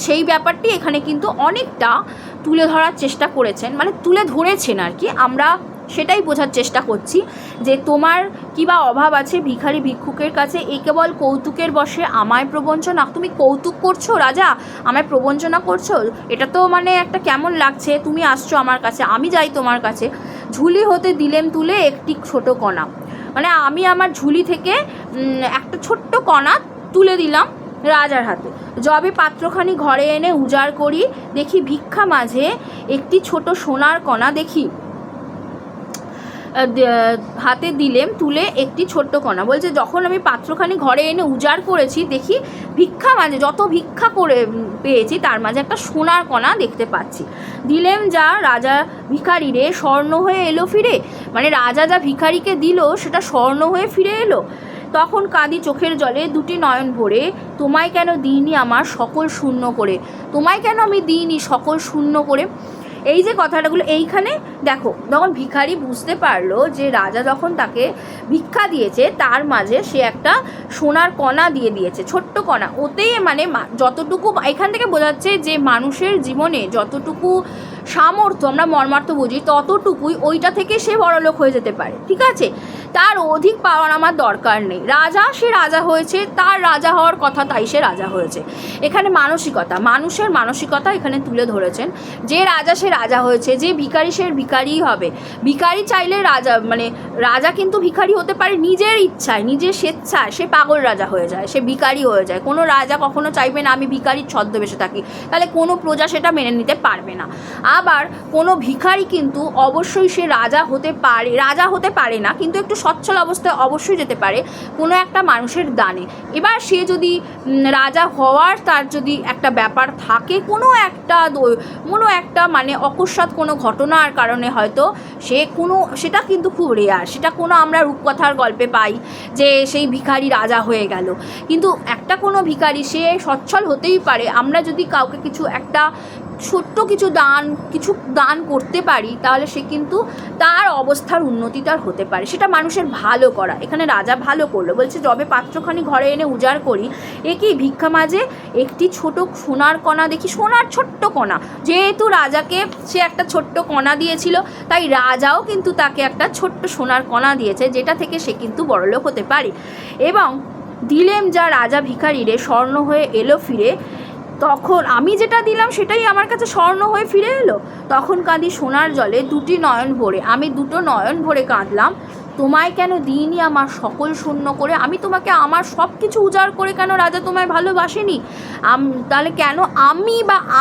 সেই ব্যাপারটি এখানে কিন্তু অনেকটা তুলে ধরার চেষ্টা করেছেন, মানে তুলে ধরেছেন আর কি। আমরা সেটাই বোঝার চেষ্টা করছি যে তোমার কি বা অভাব আছে ভিখারি ভিক্ষুকের কাছে, এই কেবল কৌতুকের বশে আমায় প্রবঞ্চনা। তুমি কৌতুক করছো রাজা, আমায় প্রবঞ্চনা করছো, এটা তো মানে একটা কেমন লাগছে। তুমি আসছো আমার কাছে, আমি যাই তোমার কাছে। ঝুলি হতে দিলেম তুলে একটি ছোট কণা, মানে আমি আমার ঝুলি থেকে একটা ছোট্ট কণা তুলে দিলাম রাজার হাতে। যবে পাত্রখানি ঘরে এনে উজাড় করি, দেখি ভিক্ষা মাঝে একটি ছোট সোনার কণা দেখি, হাতে দিলেম তুলে একটি ছোট্ট কণা। বলছে যখন আমি পাত্রখানি ঘরে এনে উজাড় করেছি, দেখি ভিক্ষা মাঝে যত ভিক্ষা করে পেয়েছি তার মাঝে একটা সোনার কণা দেখতে পাচ্ছি। দিলেম যা রাজা ভিখারি রে, স্বর্ণ হয়ে এলো ফিরে। মানে রাজা যা ভিখারিকে দিল সেটা স্বর্ণ হয়ে ফিরে এলো। তখন কাঁদি চোখের জলে দুটি নয়ন ভরে, তোমায় কেন দিইনি আমার সকল শূন্য করে, তোমায় কেন আমি দিইনি সকল শূন্য করে। এই যে কথাটাগুলো এইখানে দেখো, যখন ভিখারি বুঝতে পারলো যে রাজা যখন তাকে ভিক্ষা দিয়েছে তার মাঝে সে একটা সোনার কণা দিয়ে দিয়েছে, ছোট্ট কণা। ওতেই মানে যতটুকু এখান থেকে বোঝাচ্ছে যে মানুষের জীবনে যতটুকু সামর্থ্য আমরা মর্মার্থ বুঝি, ততটুকুই ওইটা থেকে সে বড়লোক হয়ে যেতে পারে, ঠিক আছে? তার অধিক পাওয়ার আমার দরকার নেই। রাজা, সে রাজা হয়েছে, তার রাজা হওয়ার কথা, তাই সে রাজা হয়েছে। এখানে মানসিকতা, মানুষের মানসিকতা এখানে তুলে ধরেছেন। যে রাজা সে রাজা হয়েছে, যে ভিখারি সে ভিখারিই হবে। ভিখারি চাইলে রাজা, মানে রাজা কিন্তু ভিখারি হতে পারে নিজের ইচ্ছায়, নিজের স্বেচ্ছায়। সে পাগল রাজা হয়ে যায়, সে ভিখারি হয়ে যায়। কোনো রাজা কখনো চাইবে না আমি ভিখারির ছদ্মবেশে থাকি, তাহলে কোনো প্রজা সেটা মেনে নিতে পারবে না। আবার কোনো ভিখারি কিন্তু অবশ্যই সে রাজা হতে পারে না, কিন্তু একটু সচ্ছল অবস্থায় অবশ্যই যেতে পারে কোনো একটা মানুষের দানে। এবার সে যদি রাজা হওয়ার তার যদি একটা ব্যাপার থাকে, কোনো একটা মানে অকস্মাৎ কোনো ঘটনার কারণে হয়তো সেটা কিন্তু খুব রেয়ার, সেটা কোনো আমরা রূপকথার গল্পে পাই যে সেই ভিখারি রাজা হয়ে গেল, কিন্তু একটা কোনো ভিখারি সে সচ্ছল হতেই পারে। আমরা যদি কাউকে একটা ছোট্ট কিছু দান করতে পারি, তাহলে সে কিন্তু তার অবস্থার উন্নতি তার হতে পারে, সেটা মানুষের ভালো করা। এখানে রাজা ভালো করলো, বলছে যবে পাত্রখানি ঘরে এনে উজাড় করি, একই ভিক্ষা মাঝে একটি ছোট সোনার কণা দেখি। সোনার ছোট্ট কণা, যেহেতু রাজাকে সে একটা ছোট্ট কণা দিয়েছিল, তাই রাজাও কিন্তু তাকে একটা ছোট্ট সোনার কণা দিয়েছে, যেটা থেকে সে কিন্তু বড়লোক হতে পারে। এবং দিলেম যা রাজা ভিখারিরে স্বর্ণ হয়ে এলো ফিরে, তখন আমি যেটা দিলাম সেটাই আমার কাছে স্বর্ণ হয়ে ফিরে এলো। তখন কাঁদি সোনার জলে দুটি নয়ন ভরে, আমি দুটো নয়ন ভরে কাঁদলাম, তোমায় কেন দিইনি আমার সকল শূন্য করে। আমি তোমাকে আমার সব কিছু উজাড় করে কেন রাজা তোমায় ভালোবাসেনি? তাহলে কেন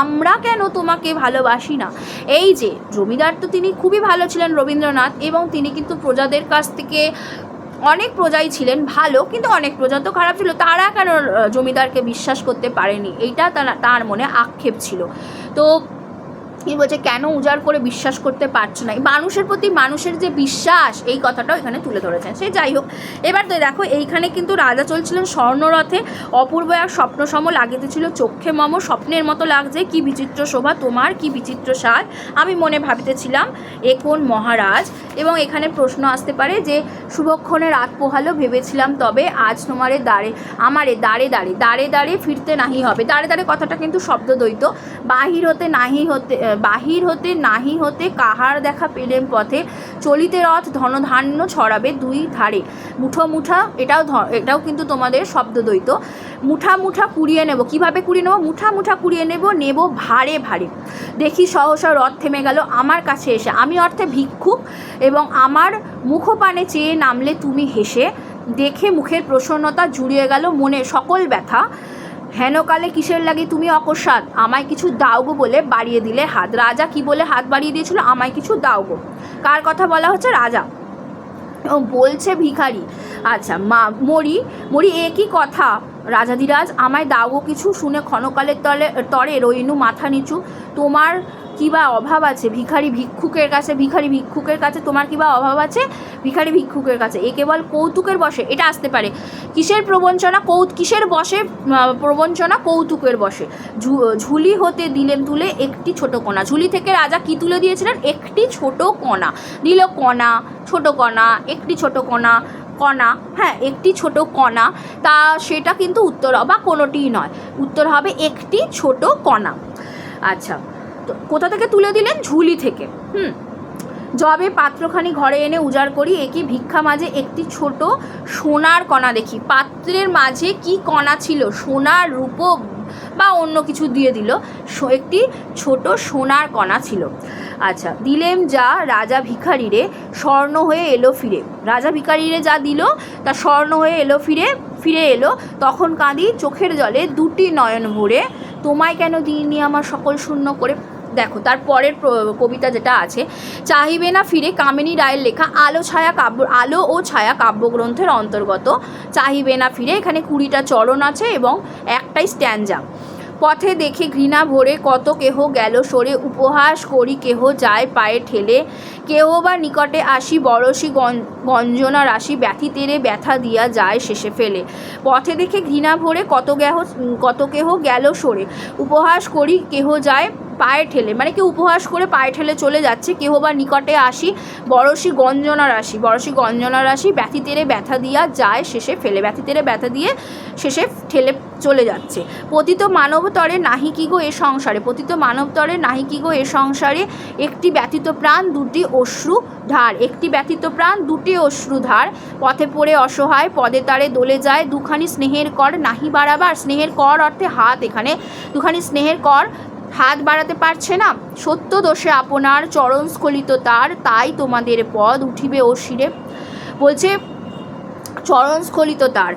আমরা কেন তোমাকে ভালোবাসি না? এই যে জমিদার তো তিনি খুবই ভালো ছিলেন রবীন্দ্রনাথ, এবং তিনি কিন্তু প্রজাদের কাছ থেকে, অনেক প্রজাই ছিলেন ভালো, কিন্তু অনেক প্রজা তো খারাপ ছিল, তারা কেন জমিদারকে বিশ্বাস করতে পারেনি, এইটা তার মনে আক্ষেপ ছিল। তো কি বলছে, কেন উজাড় করে বিশ্বাস করতে পারছো না? মানুষের প্রতি মানুষের যে বিশ্বাস, এই কথাটাও এখানে তুলে ধরেছেন। সে যাই হোক, এবার তো দেখো এইখানে কিন্তু রাজা চলছিলেন স্বর্ণরথে, অপূর্ব এক স্বপ্নসম লাগিতেছিল চক্ষে মম, স্বপ্নের মতো লাগছে, কি বিচিত্র শোভা তোমার, কি বিচিত্র সাজ, আমি মনে ভাবিতেছিলাম এ কোন মহারাজ। এবং এখানে প্রশ্ন আসতে পারে যে শুভক্ষণে রাত পোহালো, ভেবেছিলাম তবে আজ তোমারে দাঁড়ে ফিরতে নাহি হবে। দাঁড়ে কথাটা কিন্তু শব্দদ্বৈত, বাহির হতে নাহি হতে কাহার দেখা পেলেম পথে, চলিতে রথ ধনধান্য ছড়াবে দুই ধারে, মুঠা এটাও কিন্তু তোমাদের শব্দদ্বৈত। মুঠা কুড়িয়ে নেব, কিভাবে কুড়িয়ে নেব? মুঠা কুড়িয়ে নেব ভারে দেখি সহসা রথ থেমে গেল আমার কাছে এসে, আমি অর্থে ভিক্ষুক, এবং আমার মুখপানে চেয়ে নামলে তুমি হেসে, দেখে মুখের প্রসন্নতা জুড়িয়ে গেল মনে সকল ব্যথা, হেনকালে কিসের লাগে তুমি অকস্মাৎ, আমায় কিছু দাও গো বলে বাড়িয়ে দিলে হাত। রাজা কি বলে হাত বাড়িয়ে দিয়েছিল? আমায় কিছু দাও গো। কার কথা বলা হচ্ছে? রাজা। বলছে ভিখারি, আচ্ছা মরি একই কথা রাজাধিরাজ, আমায় দাও গো কিছু। শুনে ক্ষণকালের তরে রইনু মাথা নিচু। তোমার কি বা অভাব আছে ভিখারি ভিক্ষুকের কাছে তোমার কি বা অভাব আছে ভিখারি ভিক্ষুকের কাছে? এ কেবল কৌতুকের বসে, এটা আসতে পারে। কিসের প্রবঞ্চনা? কিসের বসে প্রবঞ্চনা? কৌতুকের বসে। ঝুলি হতে দিলেন তুলে একটি ছোট কণা। ঝুলি থেকে রাজা কি তুলে দিয়েছিলেন? একটি ছোট কণা দিল। ছোট কণা, একটি ছোট কণা, হ্যাঁ একটি ছোট কণা, তা সেটা কিন্তু উত্তর বা কোনোটিই নয়, উত্তর হবে একটি ছোট কণা। আচ্ছা, তো কোথা থেকে তুলে দিলেন? ঝুলি থেকে। যবে পাত্রখানি ঘরে এনে উজাড় করি, একই ভিক্ষা মাঝে একটি ছোট সোনার কণা দেখি। পাত্রের মাঝে কি কণা ছিল? সোনার, রূপ বা অন্য কিছু দিয়ে দিল, একটি ছোট সোনার কণা ছিল। আচ্ছা, দিলেম যা রাজা ভিখারিরে স্বর্ণ হয়ে এলো ফিরে। রাজা ভিখারিরে যা দিল তা স্বর্ণ হয়ে এলো ফিরে এলো। তখন কাঁদি চোখের জলে দুটি নয়ন ভরে, তোমায় কেন দিইনি আমার সকল শূন্য করে। দেখো তার পরের কবিতা যেটা আছে, চাহিবে না ফিরে, কামিনী রায়ের লেখা আলো ও ছায়া কাব্যগ্রন্থের অন্তর্গত। চাহিবে না ফিরে, এখানে 20টা চরণ আছে এবং একটাই স্ট্যাঞ্জা। পথে দেখে ঘৃণা ভরে কত কেহ গেল সরে, উপহাস করি কেহ যায় পায়ে ঠেলে, কেহ বা নিকটে আসি বরশি গঞ্জনা রাশি, ব্যথি তেরে ব্যথা দিয়া যায় শেষে ফেলে। পথে দেখে ঘৃণা ভরে কত কেহ গেল সরে, উপহাস করি কেহ যায় পায়ে ঠেলে, মানে কেউ উপহাস করে পায়ে ঠেলে চলে যাচ্ছে। কেহ বা নিকটে আসি বরশি গঞ্জনা রাশি, ব্যথি তেরে ব্যথা দিয়া যায় শেষে ফেলে, ব্যথি তেরে ব্যথা দিয়ে শেষে ঠেলে চলে যাচ্ছে। পতিত মানবতরে নাহি কি গো এ সংসারে, একটি ব্যথিত প্রাণ দুটি অশ্রুধার, পথে পড়ে অসহায় পদে তারে দোলে যায়, দুখানি স্নেহের কর নাহি বাড়াবার। স্নেহের কর অর্থে হাত, এখানে দুখানি স্নেহের কর হাত বাড়াতে পারছে না। সত্য দোষে আপনার চরণ স্খলিত তার, তাই তোমাদের পদ উঠিবে ও শিরে। বলছে চরণ স্খলিত তার,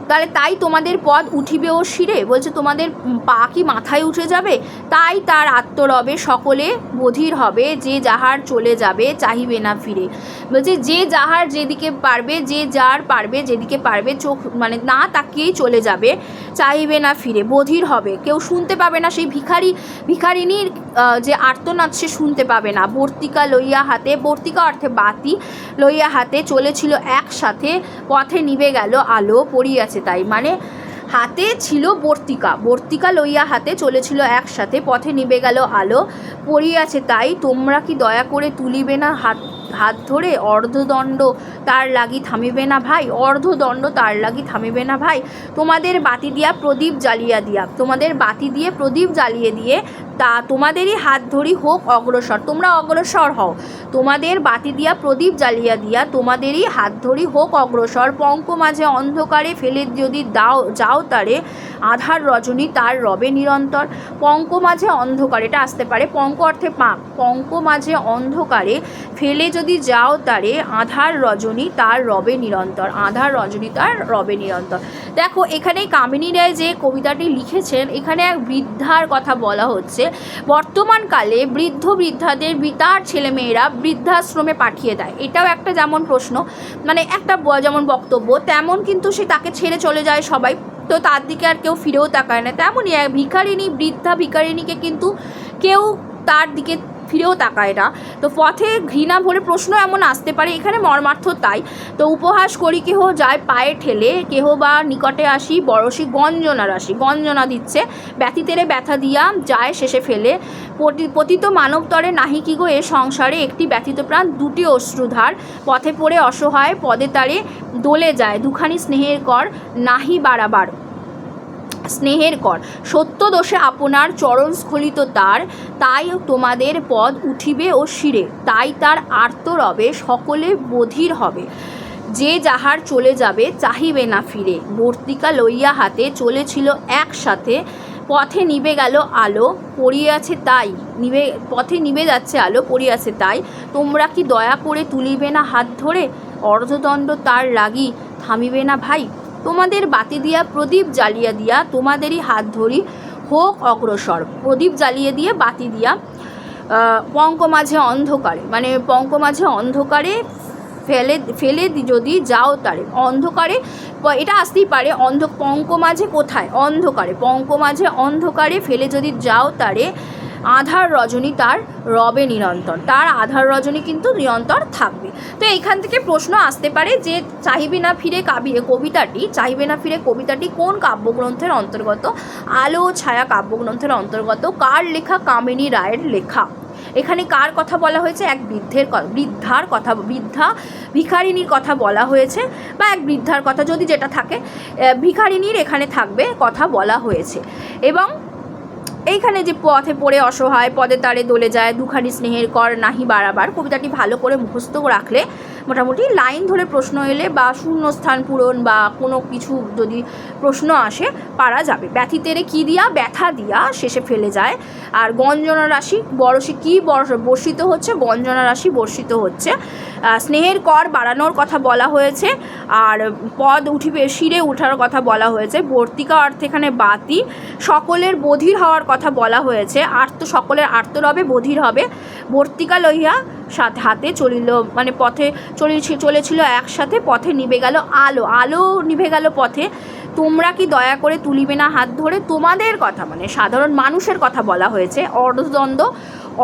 তাহলে তাই তোমাদের পদ উঠিবে ও শিরে, বলছে তোমাদের পা কি মাথায় উঠে যাবে? তাই তার আত্মরবে সকলে বধির হবে, যে যাহার চলে যাবে চাহিবে না ফিরে। বলছে যে যাহার যেদিকে পারবে, যে যার পারবে যেদিকে পারবে, চোখ মানে না তাকিয়েই চলে যাবে, চাহিবে না ফিরে, বধির হবে, কেউ শুনতে পাবে না। সেই ভিখারিনীর যে আর্তনাদ সে শুনতে পাবে না। বর্তিকা লইয়া হাতে, বর্তিকা অর্থে বাতি, লইয়া হাতে চলেছিল একসাথে, পথে নিভে গেল আলো, পড়িয়াছে তাই। মানে হাতে ছিল বর্তিকা লইয়া হাতে চলেছিল একসাথে, পথে নিভে গেল আলো, পড়িয়াছে তাই। তোমরা কি দয়া করে তুলিবে না হাত ধরে, অর্ধদণ্ড তার লাগি থামিবে না ভাই, অর্ধদণ্ড তার লাগি থামিবে না ভাই। তোমাদের বাতি দিয়া প্রদীপ জ্বালিয়ে দিয়া, তোমাদের বাতি দিয়ে প্রদীপ জ্বালিয়ে দিয়ে তা তোমাদেরই হাত ধরি হোক অগ্রসর, তোমরা অগ্রসর হও। তোমাদের বাতি দিয়া প্রদীপ জ্বালিয়া দিয়া তোমাদেরই হাত ধরি হোক অগ্রসর। পঙ্ক মাঝে অন্ধকারে ফেলে যদি যাও তারে, আধার রজনী তার রবে নিরন্তর। পঙ্ক মাঝে অন্ধকার, এটা আসতে পারে পঙ্ক অর্থে পাক, পঙ্ক মাঝে অন্ধকারে ফেলে যদি যাও তারে, আধার রজনী তার রবে নিরন্তর, আধার রজনী তার রবে নিরন্তর। দেখো এখানে কামিনী রায় যে কবিতাটি লিখেছেন, এখানে এক বৃদ্ধার কথা বলা হচ্ছে। বর্তমানকালে বৃদ্ধাদের তার ছেলেমেয়েরা বৃদ্ধাশ্রমে পাঠিয়ে দেয়, এটাও একটা যেমন প্রশ্ন, মানে একটা যেমন বক্তব্য, তেমন কিন্তু সে তাকে ছেড়ে চলে যায় সবাই, তো তার দিকে আর কেউ ফিরেও তাকায় না। তেমনই এক বৃদ্ধা ভিখারিণীকে কিন্তু কেউ তার দিকে ফিরেও তাকায় না। তো পথে ঘৃণা ভরে প্রশ্ন এমন আসতে পারে, এখানে মর্মার্থ তাই। তো উপহাস করি কেহ যায় পায়ে ঠেলে, কেহ বা নিকটে আসি বরশি গঞ্জনা রাশি, গঞ্জনা দিচ্ছে, ব্যথিতেরে ব্যথা দিয়া যায় শেষে ফেলে। পতিত মানবতরে নাহি কি গো এ সংসারে, একটি ব্যথিত প্রাণ দুটি অশ্রুধার, পথে পড়ে অসহায় পদে তারে দোলে যায়, দুখানি স্নেহের কর নাহি বাড়াবার, স্নেহের কর সত্য দোষে আপনার চরণ স্খলিত তার, তাই তোমাদের পদ উঠিবে ও শিরে, তাই তার আর্তরবে সকলে বধির হবে, যে যাহার চলে যাবে চাহিবে না ফিরে। বর্তিকা লইয়া হাতে চলেছিল একসাথে, পথে নিভে গেল আলো, পড়িয়াছে তাই, পথে নিভে যাচ্ছে আলো, পড়িয়াছে তাই। তোমরা কি দয়া করে তুলিবে না হাত ধরে, অর্ধদণ্ড তার লাগি থামিবে না ভাই। তোমাদের বাতি দিয়া প্রদীপ জ্বালিয়ে দিয়া তোমাদেরই হাত ধরি হোক অগ্রসর, প্রদীপ জ্বালিয়ে দিয়ে বাতি দিয়া পঙ্ক মাঝে অন্ধকারে, মানে পঙ্ক মাঝে অন্ধকারে ফেলে যদি যাও তারে, অন্ধকারে এটা আসতেই পারে, পঙ্ক মাঝে কোথায়, অন্ধকারে, পঙ্ক মাঝে অন্ধকারে ফেলে যদি যাও তারে, আধার রজনী তার রবে নিরন্তর, তার আধার রজনী কিন্তু নিরন্তর থাকবে। তো এইখান থেকে প্রশ্ন আসতে পারে যে চাহিবে না ফিরে কবিতাটি কোন কাব্যগ্রন্থের অন্তর্গত? আলো ও ছায়া কাব্যগ্রন্থের অন্তর্গত। কার লেখা? কামিনী রায়ের লেখা। এখানে কার কথা বলা হয়েছে? এক বৃদ্ধার কথা, ভিখারিনীর কথা বলা হয়েছে, বা এক বৃদ্ধার কথা যদি যেটা থাকে, ভিখারিনীর এখানে থাকবে কথা বলা হয়েছে। এবং এইখানে যে পথে পড়ে অসহায় পদে তারে দোলে যায়, দুখানি স্নেহের কর নাহি বাড়াবার, কবিতাটি ভালো করে মুখস্থ রাখলে মোটামুটি লাইন ধরে প্রশ্ন এলে বা শূন্যস্থান পূরণ বা কোনো কিছু যদি প্রশ্ন আসে পারা যাবে। ব্যথিতেরে কি দিয়া? ব্যথা দিয়া শেষে ফেলে যায়। আর গঞ্জনা রাশি বরশি কি বর্ষিত হচ্ছে? গঞ্জনা রাশি বর্ষিত হচ্ছে। স্নেহের কর বাড়ানোর কথা বলা হয়েছে, আর পদ উঠিবে শিরে উঠার কথা বলা হয়েছে। বর্তিকা অর্থে এখানে বাতি, সকলের বধির হওয়ার কথা বলা হয়েছে, সকলের আর্তরবে বধির হবে। বর্তিকা লইয়া হাতে চলিল, মানে পথে চলেছিল একসাথে, পথে নিভে গেল আলো নিভে গেল পথে। তোমরা কি দয়া করে তুলিবে না হাত ধরে, তোমাদের কথা মানে সাধারণ মানুষের কথা বলা হয়েছে।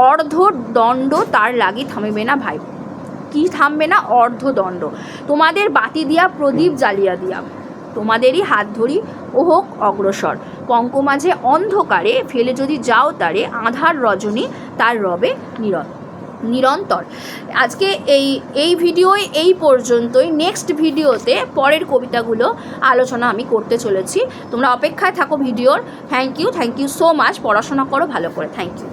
অর্ধদণ্ড তার লাগি থামিবে না ভাই, কি থামবে না? অর্ধদণ্ড। তোমাদের বাতি দিয়া প্রদীপ জ্বালিয়া দিয়া তোমাদেরই হাত ধরি ও হোক অগ্রসর, পঙ্ক মাঝে অন্ধকারে ফেলে যদি যাও তারে, আধার রজনী তার রবে নিরন্তর। আজকে এই ভিডিওয় এই পর্যন্তই। নেক্সট ভিডিওতে পরের কবিতাগুলো আলোচনা আমি করতে চলেছি, তোমরা অপেক্ষায় থাকো ভিডিওর। Thank you so much. পড়াশোনা করো ভালো করে। Thank you.